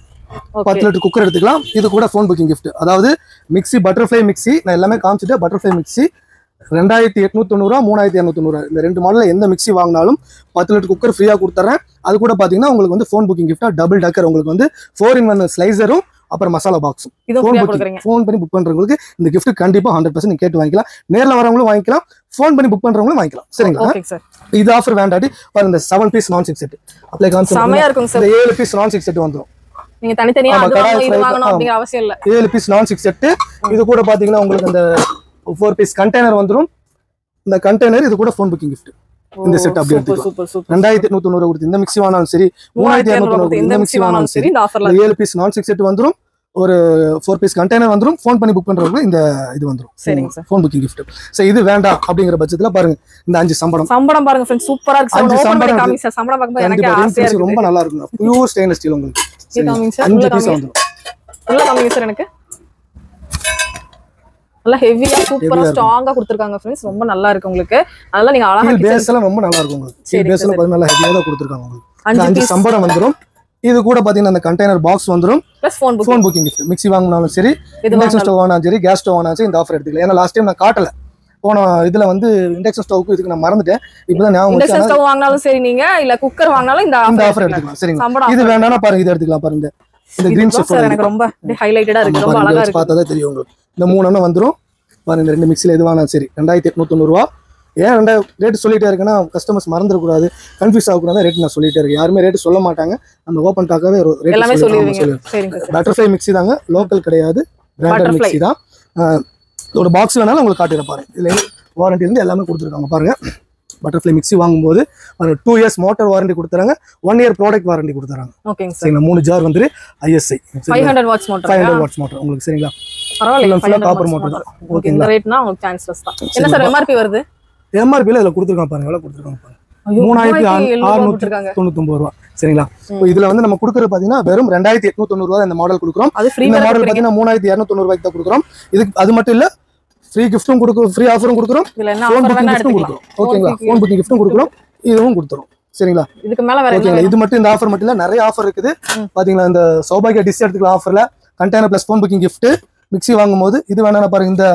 10 லிட்டர் குக்கர் எடுத்துக்கலாம். இது கூட ஃபோன் புக்கிங் gift. அதாவது மிக்ஸி, பட்டர்ஃப்ளை மிக்ஸி நான் எல்லாமே காமிச்சிட்டேன். பட்டர்ஃப்ளை மிக்ஸி 2890 ரூபா, 3290. இந்த ரெண்டு மாடல்ல எந்த மிக்ஸி வாங்கினாலும் 10 லிட்டர் குக்கர் ஃப்ரீயா கொடுத்துறேன். அது கூட பாத்தீங்கன்னா உங்களுக்கு வந்து ஃபோன் புக்கிங் gift டபுள் டக்கர் உங்களுக்கு வந்து 4-in-1 ஸ்லைசரும் அப்புறம் மசாலா பாக்ஸும் ஃபோன் பண்ணி புக் பண்றவங்களுக்கு இந்த gift கண்டிப்பா 100% நீங்க கேட்டு வாங்கிக்கலாம். நேர்ல வரவங்களும் வாங்கிக்கலாம், ஃபோன் பண்ணி புக் பண்றவங்களும் வாங்கிக்கலாம். சரிங்களா? இது ஆஃபர் வேண்டாட்டி பாருங்க, இந்த 7 piece non stick set apply concept செமையா இருக்கும் சார். இந்த 7 பீஸ் நான் ஸ்டிக் செட் வந்துரும். நீங்க தனித்தனியா அது வாங்கணும் அப்படிங்கிற அவசியம் இல்ல. 7 பீஸ் நான் ஸ்டிக் செட். இது கூட பாத்தீங்கன்னா உங்களுக்கு இந்த 4 பீஸ் கண்டெய்னர் வந்துரும். இந்த கண்டெய்னர் இது கூட ஃபோன் புக்கிங் gift. இந்த செட் அப்படியே எடுத்துக்கலாம். 2890 கொடுத்து இந்த மிக்ஸி வாங்கினாலும் சரி, 3290 இந்த மிக்ஸி வாங்கினாலும் சரி, இந்த ஆஃபர்ல 7 பீஸ் நான் ஸ்டிக் செட் வந்துரும். ஒரு 4 பீஸ் கண்டெய்னர் வந்துரும். ஃபோன் பண்ணி புக் பண்றவங்க இந்த இது வந்துரும். சரிங்க sir, phone booking gift. So இது வேண்டாம் அப்படிங்கிற பட்சத்துல பாருங்க, இந்த 5 சம்பளம் பாருங்க फ्रेंड्स, சூப்பரா இருக்கு. 5 சம்பளம் காமிங்க சார். சம்பளம் பாக்கும்போது எனக்கு ஆசையா இருக்கு. ரொம்ப நல்லா இருக்கு. பியூர் ஸ்டெயின்லெஸ் ஸ்டீல் உங்களுக்கு. இது காமிங்க சார். 5 பீஸ் வந்துரும். உள்ள காமிங்க சார். எனக்கு நல்லா ஹெவியா சூப்பரா ஸ்ட்ராங்கா கொடுத்திருக்காங்க फ्रेंड्स. ரொம்ப நல்லா இருக்கு உங்களுக்கு. அதனால நீங்க அழகா பேஸ் எல்லாம் ரொம்ப நல்லா இருக்கும் உங்களுக்கு. சீல் பேஸ் எல்லாம் நல்லா ஹெவியா தான் கொடுத்திருக்காங்க உங்களுக்கு. 5 சம்பளம் வந்துரும். இது கூட பாத்தீங்கன்னா அந்த கண்டெய்னர் பாக்ஸ் வந்துரும். Plus phone booking gift. Mixie வாங்கினாலும் சரி, இண்டக்ஷன் ஸ்டவ் வாங்கினாலும் சரி, கேஸ் ஸ்டவ் வாங்கினாலும் சரி, இந்த ஆஃபர் எடுத்துக்கலாம். ஏன்னா லாஸ்ட் டைம் நான் காட்டல, போன இதுல வந்து இண்டக்ஷன் ஸ்டவ்க்கு இதுக்கு நான் மறந்துட்டேன். இப்பதான் ஞாபகம் வந்து இண்டக்ஷன் ஸ்டவ் வாங்கினாலும் சரி, நீங்க இல்ல குக்கர் வாங்கினாலும் இந்த ஆஃபர் எடுத்துக்கலாம். சரிங்க, இது வேண்டாம்னா பாருங்க, இது எடுத்துக்கலாம். பாருங்க இந்த கிரீன் ஷேப் எனக்கு ரொம்ப ஹைலைட்டடா இருக்கு. ரொம்ப அழகா இருக்கு. பார்த்தாதான் தெரியும் உங்களுக்கு. இந்த 3 வந்துரும். பாருங்க, இந்த ரெண்டு மிக்ஸில எது வாங்கினாலும் சரி 2890 ரூபாய். ஏன் ரேட் சொல்லிட்டே இருக்கேன்னா கஸ்டமர்ஸ் மறந்துடக்கூடாது, கன்ஃபியூஸ் ஆகக்கூடாது, ரேட் நான் சொல்லிட்டே இருக்கேன். யாருமே ரேட் சொல்ல மாட்டாங்க, நம்ம ஓப்பன் டாக்காவே ரேட் சொல்லுவீங்க. பட்டர்ஃப்ளை மிக்ஸி தாங்க, லோக்கல் கிடையாது, பிராண்டட் மிக்ஸி தான். ஒரு பாக்ஸ் வேணாலும் உங்களுக்கு காட்டிட பாருங்க. இதில் வாரண்டி இருந்து எல்லாமே கொடுத்துருக்காங்க பாருங்க. பட்டர்ஃப்ளை மிக்ஸி வாங்கும்போது 2 இயர்ஸ் மோட்டார் வாரண்டி கொடுத்துறாங்க, 1 இயர் ப்ராடக்ட் வாரண்டி கொடுத்துறாங்க.
ஓகேங்க சார்.
3 ஜார் வந்து ISI
500 watts motor,
500 watts motor உங்களுக்கு. சரிங்களா,
பரவாயில்லை,
ஃபுல்லா காப்பர் மோட்டார் தான். ஓகேங்களா,
இந்த ரேட்னா உங்களுக்கு சான்ஸ்லெஸ் தான். என்ன சார் MRP வருது?
MRP ல இதுல கொடுத்துருக்காங்க பாருங்க, எவ்வளவு கொடுத்துருக்காங்க பாருங்க, 3699 ரூபாய். சரிங்களா, இதுல வந்து நம்ம கொடுக்கறது பாத்தீங்கன்னா வெறும் 2890 ரூபாய் இந்த மாடல் கொடுக்குறோம். இந்த மாடல் பாத்தீங்கன்னா 3290 ரூபாய்க்கு தான் கொடுக்குறோம். இதுக்கு அது மட்டும் இல்ல, ஃப்ரீ கிஃப்ட்டும் கொடுக்குறோம், ஃப்ரீ ஆஃபரும் கொடுக்குறோம், ஃபோன் புக்கிங் கிஃப்ட்டும் கொடுக்குறோம். ஓகேங்களா, ஃபோன் புக்கிங் கிஃப்ட்டும் கொடுக்குறோம், இதுவும் கொடுத்துறோம். சரிங்களா,
இதுக்கு மேல வேற
ஓகேங்களா. இது மட்டும் இந்த ஆஃபர் மட்டும் இல்ல, நிறைய ஆஃபர் இருக்குது பாத்தீங்களா. இந்த சௌபாகியா டிஷ் எடுத்துக்கலாம் ஆஃபர்ல, container plus phone booking gift. Mixie வாங்கும்போது இது வேணா பாருங்க, இந்த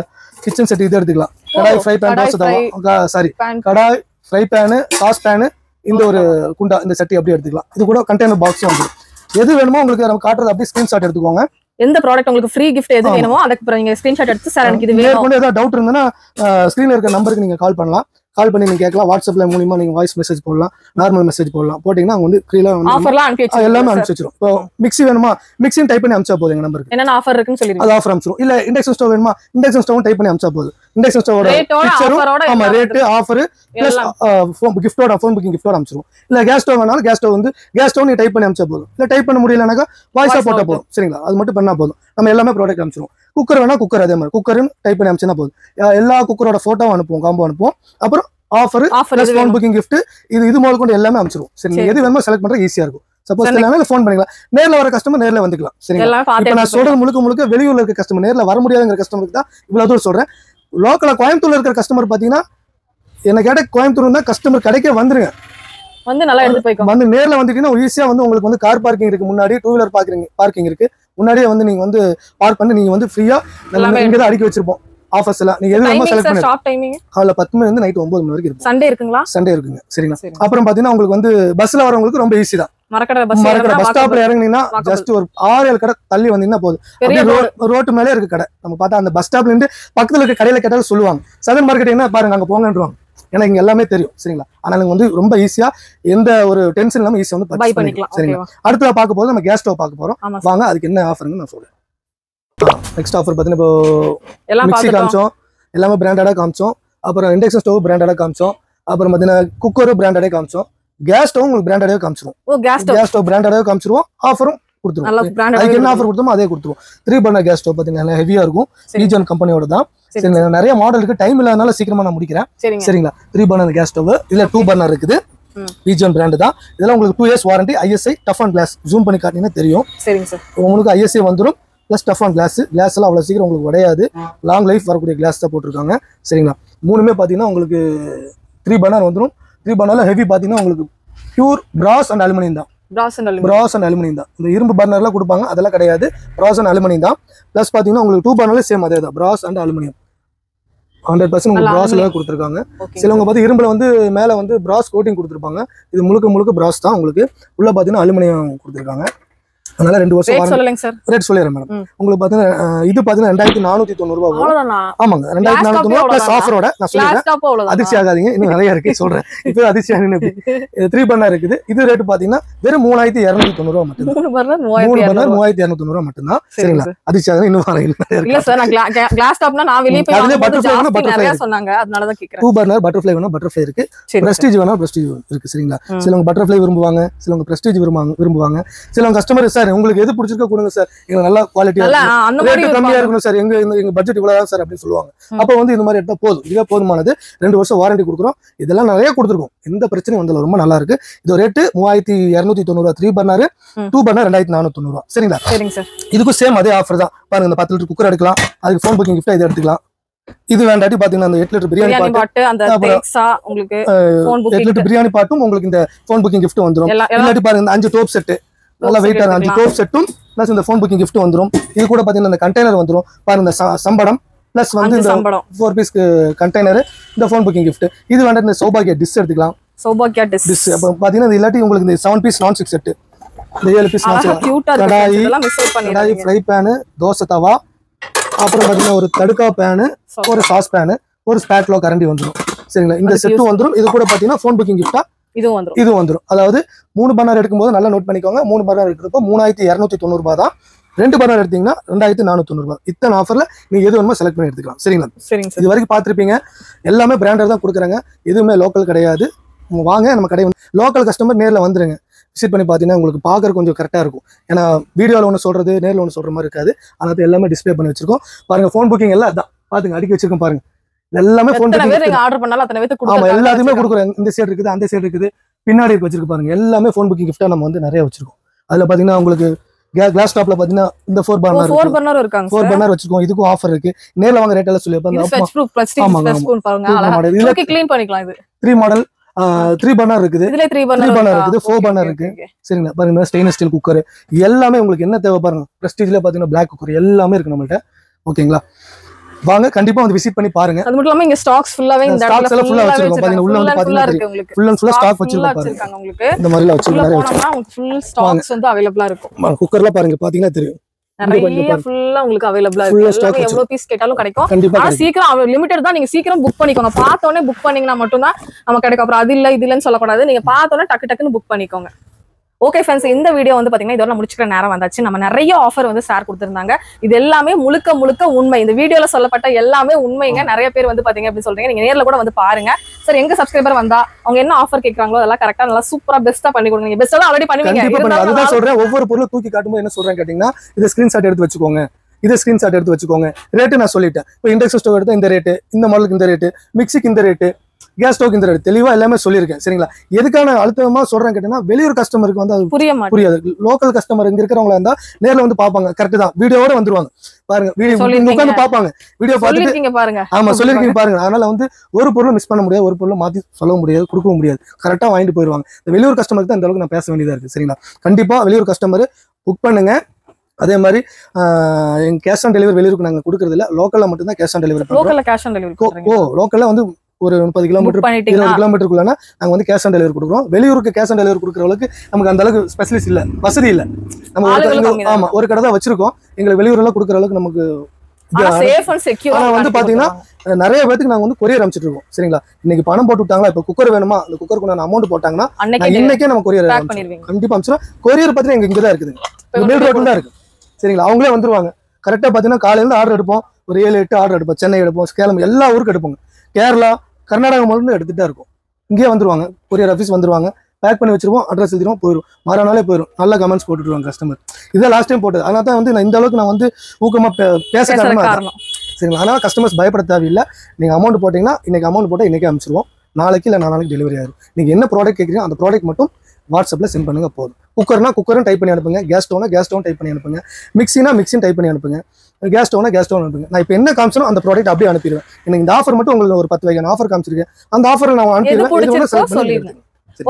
கிச்சன் செட் இது எடுத்துக்கலாம். கடாய், ஃப்ரை பேன், தோசை தவா, சாரி கடாய், ஃப்ரை பேனு, சாஸ் பேனு, இந்த ஒரு குண்டா, இந்த செட்டி அப்படியே எடுத்துக்கலாம். இது கூட கண்டெய்னர் பாக்ஸும் வந்து எது வேணுமோ உங்களுக்கு நம்ம காட்டுறது அப்படியே ஸ்கிரீன்ஷாட் எடுத்துக்கோங்க.
எந்த ப்ராடக்ட் உங்களுக்கு ஃப்ரீ கிஃப்ட் எது வேணுமோ அதுக்கு அப்புறம் நீங்க ஸ்கிரீன்ஷாட் எடுத்து சார் எனக்கு இது வேணும்.
ஏதாவது டவுட் இருந்தனா ஸ்கிரீன்ல இருக்க நம்பருக்கு நீங்க கால் பண்ணலாம். கால் பண்ணி நீங்க கேட்கலாம். வாட்ஸ்அப்ல மூலமா நீங்க வாய்ஸ் மெசேஜ் போடலாம், நார்மல் மெசேஜ் போடலாம். போட்டீங்கன்னா அவங்க வந்து ஃப்ரீல
ஆஃபர்லாம் அனுப்பி வச்சிருவோம்,
எல்லாமே அனுப்பி வச்சிரும். இப்போ மிக்ஸி வேணுமா, மிக்ஸின்னு டைப் பண்ணி அனுப்பிச்சா போதும். எங்க நம்பருக்கு என்னென்ன
ஆஃபர் இருக்குன்னு சொல்லிடுங்க,
அது ஆஃபர் அனுப்பிச்சிரும். இல்ல இண்டக்ஷன் ஸ்டவ் வேணுமா, இண்டக்ஷன் ஸ்டவ் டைப் பண்ணி அனுப்பிச்சா போதும். இண்டக்ஷன் ஸ்டவோட பிக்சரும், ஆமா, ரேட், ஆஃபர் பிளஸ் ஃபோன் கிஃப்டோட, ஃபோன் புக்கிங் கிஃப்டோட அனுப்பிச்சிரும். இல்ல கேஸ் ஸ்டவ் வேணாலும் கேஸ் ஸ்டவ் வந்து கேஸ் ஸ்டவ் நீ டைப் பண்ணி அனுப்பிச்சா போதும். இல்ல டைப் பண்ண முடியலனாக்கா வாய்ஸா போட்டா போதும். சரிங்களா, அது மட்டும் பண்ணா போதும். நம்ம எல்லாமே ப்ராடக்ட் அனுப்பிச்சிரும். குக்கர் வேணா குக்கர் அதே மாதிரி குக்கர்னு டைப் பண்ணி அனுப்பிச்சா போதும். எல்லா குக்கரோட போட்டோவும் அனுப்புவோம், காம்போ அனுப்புவோம். அப்புறம் offer plus phone booking gift, இது முதல் கொண்டு எல்லாமே அனுப்பிச்சிரும். சரி, எது வேணுமோ செலக்ட் பண்றது ஈஸியா இருக்கும். சப்போஸ் இல்லைனா ஃபோன் பண்ணிக்கலாம். நேர்ல வர கஸ்டமர் நேர்ல வந்துக்கலாம். சரிங்களா, இப்போ நான் சொல்றது முழுக்க வெளியூர்ல இருக்க கஸ்டமர், நேர்ல வர முடியாதுங்கிற கஸ்டமருக்கு தான் இவ்வளவு தூரம் சொல்றேன். லோக்கலா கோயம்புத்தூர்ல இருக்கிற கஸ்டமர் பாத்தீங்கன்னா என்ன கேட்ட கோயம்புத்தூர் தான் கஸ்டமர் கடைக்கே வந்துருங்க, வந்து நல்லா எடுத்து போய்க்கோ. வந்து நேர்ல வந்துட்டீங்கன்னா ஈஸியா வந்து உங்களுக்கு வந்து கார் பார்க்கிங் இருக்கு, முன்னாடி 2 வீலர் பார்க்கிங் இருக்கு, முன்னாடியே வந்து நீங்க வந்து பார்க் பண்ணி நீங்க வந்து ஃப்ரீயா இங்க தான் அடுக்கி வச்சிருப்போம். ஆஃபர்ஸ் எல்லாம் நீங்க எது வேணுமோ செலக்ட் பண்ணுங்க. ஷாப் டைமிங் காலைல 10 மணில இருந்து நைட் 9 மணி வரைக்கும் இருக்கும். சண்டே இருக்குங்களா? சண்டே இருக்குங்க. சரிங்களா, அப்புறம் பாத்தீங்கன்னா உங்களுக்கு வந்து பஸ்ல வரவங்களுக்கு ரொம்ப ஈஸி தான். மரக்கடை பஸ் ஸ்டாப்ல இறங்குனீங்கன்னா ஜஸ்ட் ஒரு 6-7 கடை தள்ளி வந்தீங்கன்னா போதும். ரோட்டு மேலே இருக்கு கடை. நம்ம பார்த்தா அந்த பஸ் ஸ்டாப்ல இருந்து பக்கத்துல இருக்க கடையில கேட்டாலும் சொல்லுவாங்க, சதன் மார்க்கெட் என்ன பாருங்க அங்க போங்கன்றாங்க. எனக்கு இங்க எல்லாமே தெரியும். சரிங்களா, ஆனா நீங்க வந்து ரொம்ப ஈஸியா எந்த ஒரு டென்ஷன் இல்லாம ஈஸியா வந்து பர்ச்சேஸ் பண்ணிக்கலாம். சரிங்களா, அடுத்து பார்க்க போது நம்ம கேஸ் ஸ்டவ் பார்க்க போறோம். வாங்க அதுக்கு என்ன ஆஃபர்னு நான் சொல்றேன். நெக்ஸ்ட் ஆஃபர் பாத்தீங்கன்னா இப்போ மிக்ஸி காமிச்சோம், எல்லாமே பிராண்டடா காமிச்சோம். அப்புறம் இண்டக்ஷன் ஸ்டவ் பிராண்டடா காமிச்சோம். அப்புறம் பாத்தீங்கன்னா குக்கரும் பிராண்டடே காமிச்சோம். கேஸ் ஸ்டவ் உங்களுக்கு பிராண்டடே காமிச்சிரும். Gas stove பிராண்டடே காமிச்சிருவோம். ஆஃபரும் கொடுத்துருவோம். அதுக்கு என்ன ஆஃபர் கொடுத்தோமோ அதே கொடுத்துருவோம். 3 பர்னர் கேஸ் ஸ்டவ் பாத்தீங்கன்னா ஹெவியா இருக்கும். பீஜன் கம்பெனியோட தான். நிறைய மாடல் இருக்கு, டைம் இல்லாதனால சீக்கிரமா நான் முடிக்கிறேன். சரிங்களா, 3 பர்னர் கேஸ் ஸ்டவ், இதுல 2 பர்னர் இருக்குது. பீஜன் பிராண்ட் தான். இதெல்லாம் உங்களுக்கு 2 years warranty. ISI tough and glass zoom பண்ணி காட்டினீங்கன்னா தெரியும். சரிங்க சார், உங்களுக்கு ISI வந்துடும். பிளஸ் டஃப் அண்ட் கிளாஸ் எல்லாம் அவ்வளவு சீக்கிரம் உங்களுக்கு உடையாது. லாங் லைஃப் வரக்கூடிய கிளாஸ் தான் போட்டிருக்காங்க. சரிங்களா, மூணுமே பாத்தீங்கன்னா உங்களுக்கு 3 பர்னர் வந்துடும். 3 பர்னர்ல ஹெவி பாத்தீங்கன்னா உங்களுக்கு பியூர் பிராஸ் அண்ட் அலுமினியம் தான். பிராஸ் அண்ட் அலுமினியம் தான். இந்த இரும்பு பர்னர்லாம் கொடுப்பாங்க, அதெல்லாம் கிடையாது. பிராஸ் அண்ட் அலுமினியம் தான். பிளஸ் பாத்தீங்கன்னா உங்களுக்கு 2 பர்னர்ல சேம் அதே தான், பிராஸ் அண்ட் அலுமினியம். 100% உங்களுக்கு பிராஸ்ல கொடுத்துருக்காங்க. சிலவங்க பார்த்து இரும்புல வந்து மேல வந்து பிராஸ் கோட்டிங் கொடுத்துருப்பாங்க. இது முழுக்க பிராஸ் தான். உங்களுக்கு உள்ள பாத்தீங்கன்னா அலுமினியம் கொடுத்துருக்காங்க. அதனால 2 வருஷம் ரேட் சொல்லிடுறேன் மேடம். உங்களுக்கு பாத்தீங்கன்னா இது பாத்தீங்கன்னா 2490 ரூபாய் வரும். ஆமாங்க, 2490 பிளஸ் ஆஃபரோட நான் சொல்றேன். அதிர்ச்சி ஆகாதீங்க, இன்னும் நிறைய இருக்கு சொல்றேன். இப்போ அதிர்ச்சி 3 பர்னர் இருக்குது. இது ரேட் பாத்தீங்கன்னா வெறும் 3290 ரூபாய் மட்டும். 3 பர்னர் 3290 ரூபாய் மட்டும் தான். சரிங்களா, அதிர்ச்சி ஆகாது. இன்னும் இல்ல சார், நான் கிளாஸ் டாப்னா நான் வெளிய போய் நிறைய சொன்னாங்க, அதனால தான் கேக்குறேன். 2 பர்னர் பட்டர்ஃப்ளை வேணும், பட்டர்ஃப்ளை இருக்கு. பிரஸ்டீஜ் வேணும், பிரஸ்டீஜ் இருக்கு. சரிங்களா, சிலவங்க பட்டர்ஃப்ளை விரும்புவாங்க, சிலவங்க பிரஸ்டீஜ் விரும்புவாங்க. சிலவங்க கஸ்டமர் சார் உங்களுக்கு எது பிடிச்சிருக்க கொடுங்க சார், எங்க நல்ல குவாலிட்டியா ரேட் கம்மியா இருக்கணும் சார், எங்க பட்ஜெட் இவ்வளவுதான் சார் அப்படின்னு சொல்லுவாங்க. அப்ப வந்து இந்த மாதிரி எடுத்தா போதும், இதுவே போதுமானது. 2 வருஷம் வாரண்டி கொடுக்குறோம். இதெல்லாம் நிறைய கொடுத்துருக்கோம், எந்த பிரச்சனையும் வந்தல. ரொம்ப நல்லா இருக்கு. இது ரேட் 3290 ரூபாய். 3 பர்னர், 2 பர்னர் 2490 ரூபாய். சரிங்களா, சரிங்க சார். இதுக்கும் சேம் அதே ஆஃபர் தான். பாருங்க, இந்த 10 லிட்டர் குக்கர் எடுக்கலாம், அதுக்கு ஃபோன் புக்கிங் கிஃப்ட் இதை எடுத்துக்கலாம். இது வேண்டாட்டி பாத்தீங்கன்னா அந்த 8 லிட்டர் பிரியாணி பாட்டு, அந்த டெக்ஸா உங்களுக்கு ஃபோன் புக்கிங் 8 லிட்டர் பிரியாணி பாட்டும் உங்களுக்கு இந்த ஃபோன் புக்கிங் கிஃப்ட் வந்துரும். இல்லாட்டி பாருங்க இந்த 5 டோப் செட், நல்லா வெயிட்டான 5 டோப் செட்டும் பிளஸ் இந்த ஃபோன் புக்கிங் கிஃப்ட் வந்துரும். இது கூட பாத்தீங்கன்னா இந்த கண்டெய்னர் வந்துரும். பாருங்க இந்த சம்படம் பிளஸ் வந்து இந்த 4 பீஸ் கண்டெய்னர், இந்த ஃபோன் புக்கிங் கிஃப்ட். இது வேண்டாம் இந்த சௌபாகியா டிஷ் எடுத்துக்கலாம். சௌபாகியா டிஷ் அப்ப பாத்தீங்கன்னா இது இல்லாட்டி உங்களுக்கு இந்த 7 பீஸ் நான் ஸ்டிக் செட், இந்த 7 பீஸ் நான் ஸ்டிக் கடாய், ஃப்ரை பேன், தோசை தவா, அப்புறம் பாத்தீங்கன்னா ஒரு தடுக்கா பேன், ஒரு சாஸ் பேன், ஒரு ஸ்பாட்லோ கரண்டி வந்துடும். சரிங்களா இந்த செட்டும் வந்துரும் இது கூட பாத்தீங்கன்னா ஃபோன் புக்கிங் கிஃப்டா இது வந்துரும் அதாவது 3 பர்னர் எடுக்கும்போது நல்லா நோட் பண்ணிக்கோங்க 3 பர்னர் எடுக்கிறப்போ 3290 ரூபாய் தான் 2 பர்னர் எடுத்தீங்கன்னா 2490 ரூபாய் இத்தனை ஆஃபர்ல நீங்க எது வேணுமோ செலக்ட் பண்ணி எடுத்துக்கலாம் சரிங்களா இது வரைக்கும் பார்த்திருப்பீங்க எல்லாமே பிராண்டட் தான் கொடுக்குறாங்க எதுவுமே லோக்கல் கிடையாது வாங்க நம்ம கடை வந்து லோக்கல் கஸ்டமர் நேர்ல வந்துருங்க விசிட் பண்ணி பார்த்தீங்கன்னா உங்களுக்கு பார்க்கறது கொஞ்சம் கரெக்டாக இருக்கும் ஏன்னா வீடியோவில் ஒன்று சொல்றது நேரில் ஒன்று சொல்ற மாதிரி இருக்காது அதனால எல்லாமே டிஸ்பிளே பண்ணி வச்சிருக்கோம் பாருங்க ஃபோன் புக்கிங் எல்லாம் அதான் பாத்துங்க அடுக்கி வச்சிருக்கோம் பாருங்க எல்லாமே ஃபோன் புக்கிங்
ஆர்டர் பண்ணாலும் அத்தனை பேருக்கு
ஆமா எல்லாத்தையுமே கொடுக்குறோம் இந்த சைடு இருக்குது அந்த சைடு இருக்குது பின்னாடி வச்சிருக்கு பாருங்க எல்லாமே ஃபோன் புக்கிங் கிஃப்டா நம்ம வந்து நிறைய வச்சிருக்கோம் அதுல பாத்தீங்கன்னா உங்களுக்கு கிளாஸ் டாப்ல பாத்தீங்கன்னா இந்த 4 பர்னர் இருக்காங்க 4 பர்னர் வச்சிருக்கோம் இதுக்கும் ஆஃபர் இருக்கு நேர்ல வாங்க ரேட் எல்லாம் சொல்லி
பாருங்க க்ளீன் பண்ணிக்கலாம் இது
3 மாடல் 3 பர்னர் இருக்குது இதுல 3 பர்னர் இருக்குது 4 பர்னர் இருக்கு சரிங்களா பாருங்க ஸ்டெயின்லெஸ் ஸ்டீல் குக்கர் எல்லாமே உங்களுக்கு என்ன தேவை பாருங்க பிரஸ்டீஜ்ல பாத்தீங்கன்னா பிளாக் குக்கர் எல்லாமே இருக்கு நம்மள்ட்ட ஓகேங்களா வாங்க கண்டிப்பா வந்து விசிட் பண்ணி பாருங்க
அது மட்டும் இல்லாம இங்க ஸ்டாக்ஸ் ஃபுல்லாவே இந்த
ஸ்டாக்ஸ் எல்லாம் ஃபுல்லா வச்சிருக்கோம் பாத்தீங்கன்னா உள்ள வந்து பாத்தீங்கன்னா ஃபுல் அண்ட் ஃபுல்லா ஸ்டாக் வச்சிருக்காங்க உங்களுக்கு இந்த மாதிரில வச்சிருக்காங்க நிறைய
உங்களுக்கு ஃபுல் ஸ்டாக்ஸ் வந்து அவேலபிளா இருக்கும்
குக்கர்ல பாருங்க பாத்தீங்கன்னா தெரியும்
நிறைய ஃபுல்லா உங்களுக்கு அவேலபிளா இருக்கு எவ்வளவு பீஸ் கேட்டாலும் கிடைக்கும் ஆனா சீக்கிரம் லிமிட்டட் தான் நீங்க சீக்கிரம் புக் பண்ணிக்கோங்க பார்த்த உடனே புக் பண்ணீங்கன்னா மட்டும் தான் நம்ம கிடைக்கும் அப்புறம் அது இல்ல இது இல்லன்னு சொல்லக்கூடாது நீங்க பார்த்த உடனே டக்குன்னு புக் பண்ணிக்கோங்க ஓகே ஃப்ரெண்ட்ஸ் இந்த வீடியோ வந்து பாத்தீங்கன்னா இதோட முடிச்சுக்கிற நேரம் வந்தாச்சு நம்ம நிறைய ஆஃபர் வந்து சார் கொடுத்திருந்தாங்க இது எல்லாமே முழுக்க உண்மை இந்த வீடியோல சொல்லப்பட்ட எல்லாமே உண்மைங்க நிறைய பேர் வந்து பாத்தீங்க அப்படின்னு சொல்றீங்க நீங்க நேர்ல கூட வந்து பாருங்க சார் எங்க சப்ஸ்கிரைபர் வந்தா அவங்க என்ன ஆஃபர் கேக்குறாங்களோ அதெல்லாம் கரெக்டா நல்லா சூப்பரா பெஸ்டா பண்ணி கொடுங்க நீங்க பெஸ்டா ஆல்ரெடி பண்ணுவீங்க
அதுதான் சொல்றேன் ஒவ்வொரு பொருளும் தூக்கி காட்டும்போது என்ன சொல்றேன் கேட்டீங்கன்னா இதை ஸ்கிரீன்ஷாட் எடுத்து வச்சுக்கோங்க இதை ஸ்கிரீன்ஷாட் எடுத்து வச்சுக்கோங்க ரேட்டு நான் சொல்லிட்டேன் இப்போ இண்டக்ஷன் ஸ்டவ் எடுத்தா இந்த ரேட்டு இந்த மாடலுக்கு இந்த ரேட்டு மிக்சிக்கு இந்த ரேட்டு கேஸ் ஸ்டோக் இந்த ரேட் தெளிவா எல்லாமே சொல்லியிருக்கேன் சரிங்களா எதுக்கான அழுத்தமா சொல்றேன் கேட்டீங்கன்னா வெளியூர் கஸ்டமருக்கு வந்து அது புரியாது லோக்கல் கஸ்டமர் இங்க இருக்கிறவங்களா இருந்தா நேர்ல வந்து பாப்பாங்க கரெக்ட் தான் வீடியோவோட வந்துருவாங்க பாருங்க வீடியோ உட்காந்து பாப்பாங்க வீடியோ பார்த்துட்டு
பாருங்க
ஆமா சொல்லிருக்கீங்க பாருங்க அதனால வந்து ஒரு பொருளும் மிஸ் பண்ண முடியாது ஒரு பொருளும் மாத்தி சொல்ல முடியாது கொடுக்கவும் முடியாது கரெக்டா வாங்கிட்டு போயிருவாங்க இந்த வெளியூர் கஸ்டமருக்கு தான் இந்த அளவுக்கு நான் பேச வேண்டியதா இருக்கு சரிங்களா கண்டிப்பா வெளியூர் கஸ்டமர் புக் பண்ணுங்க அதே மாதிரி கேஷ் ஆன் டெலிவரி வெளியூருக்கு நாங்க கொடுக்கறது இல்ல லோக்கல்ல மட்டும் தான் கேஷ் ஆன் டெலிவரி பண்றோம் லோக்கல்ல வந்து ஒரு 30 கிலோமீட்டர் 20 கிலோமீட்டருக்குள்ள நாங்க வந்து கேஷ் ஆன் டெலிவரி கொடுக்குறோம் வெளியூருக்கு கேஷ் ஆன் டெலிவரி கொடுக்குறவங்களுக்கு நமக்கு அந்த அளவுக்கு ஸ்பெஷலிஸ்ட் இல்ல வசதி இல்ல நம்ம ஒரு கடை தான் வச்சிருக்கோம் எங்களுக்கு வெளியூர்ல கொடுக்குற அளவுக்கு நமக்கு வந்து பாத்தீங்கன்னா நிறைய பேருக்கு நாங்க வந்து கொரியர் அனுப்பிச்சிட்டு இருக்கோம் சரிங்களா இன்னைக்கு பணம் போட்டு விட்டாங்களா இப்ப குக்கர் வேணுமா அந்த குக்கருக்கு அமௌண்ட் போட்டாங்கன்னா இன்னைக்கே நம்ம கொரியர் கண்டிப்பா அனுப்பிச்சிடும் கொரியர் பாத்தீங்கன்னா எங்க இங்கதான் இருக்குது மேல் ரோட்ல தான் இருக்கு சரிங்களா அவங்களே வந்துருவாங்க கரெக்டா பாத்தீங்கன்னா காலையில இருந்து ஆர்டர் எடுப்போம் ஒரு 7-8 ஆர்டர் எடுப்போம் சென்னை எடுப்போம் சேலம் எல்லா ஊருக்கு எடுப்போம் கேரளா கர்நாடகா மட்டும் எடுத்துட்டா இருக்கும் இங்கேயே வந்துருவாங்க கொரியர் ஆஃபீஸ் வந்துருவாங்க பேக் பண்ணி வச்சிருவோம் அட்ரஸ் எழுதிரும் போயிடும் மறுநாளே போயிடும் நல்ல கமெண்ட்ஸ் போட்டுருவாங்க கஸ்டமர் இதான் லாஸ்ட் டைம் போட்டது அதனால தான் வந்து நான் இந்த அளவுக்கு நான் வந்து ஊக்கமா பேச காரணம் சரிங்களா அதனால கஸ்டமர்ஸ் பயப்பட தேவையில்லை நீங்க அமௌண்ட் போட்டீங்கன்னா இன்னைக்கு அமௌண்ட் போட்டால் இன்னைக்கே அனுப்பிச்சிருவோம் நாளைக்கு இல்லை 4 நாளைக்கு டெலிவரி ஆயிரும் நீங்க என்ன ப்ராடக்ட் கேட்குறீங்க அந்த ப்ராடக்ட் மட்டும் வாட்ஸ்அப்ல சென்ட் பண்ணுங்க போதும் குக்கர்னா குக்கரும் டைப் பண்ணி அனுப்புங்க கேஸ் ஸ்டவ் டைப் பண்ணி அனுப்புங்க மிக்சினா மிக்சின்னு டைப் பண்ணி அனுப்புங்க கேஸ் ஸ்டவ் அனுப்புங்க நான் இப்போ என்ன காமிச்சனோ அந்த ப்ராடக்ட் அப்படியே அனுப்பிடுவேன் எனக்கு இந்த ஆஃபர் மட்டும் உங்களுக்கு ஒரு 10 வகையான ஆஃபர் காமிச்சிருக்கேன் அந்த ஆஃபர் நான் அனுப்பிடுவேன்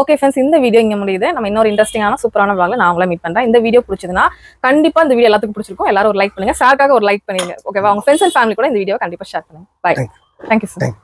ஓகே ஃப்ரெண்ட்ஸ் இந்த வீடியோ இங்க முடியுது நம்ம இன்னொரு இன்ட்ரெஸ்டிங்கான சூப்பரான vlogல நான் உங்களை மீட் பண்றேன் இந்த வீடியோ பிடிச்சதுன்னா கண்டிப்பா இந்த வீடியோ எல்லாத்துக்கும் பிடிச்சிருக்கும் எல்லாரும் ஒரு லைக் பண்ணுங்க சார்க்காக ஒரு லைக் பண்ணுங்க ஓகேவா உங்க ஃப்ரெண்ட்ஸ் அண்ட் ஃபேமிலி கூட இந்த வீடியோ கண்டிப்பா ஷேர் பண்ணுங்க பை தேங்க்யூ சார்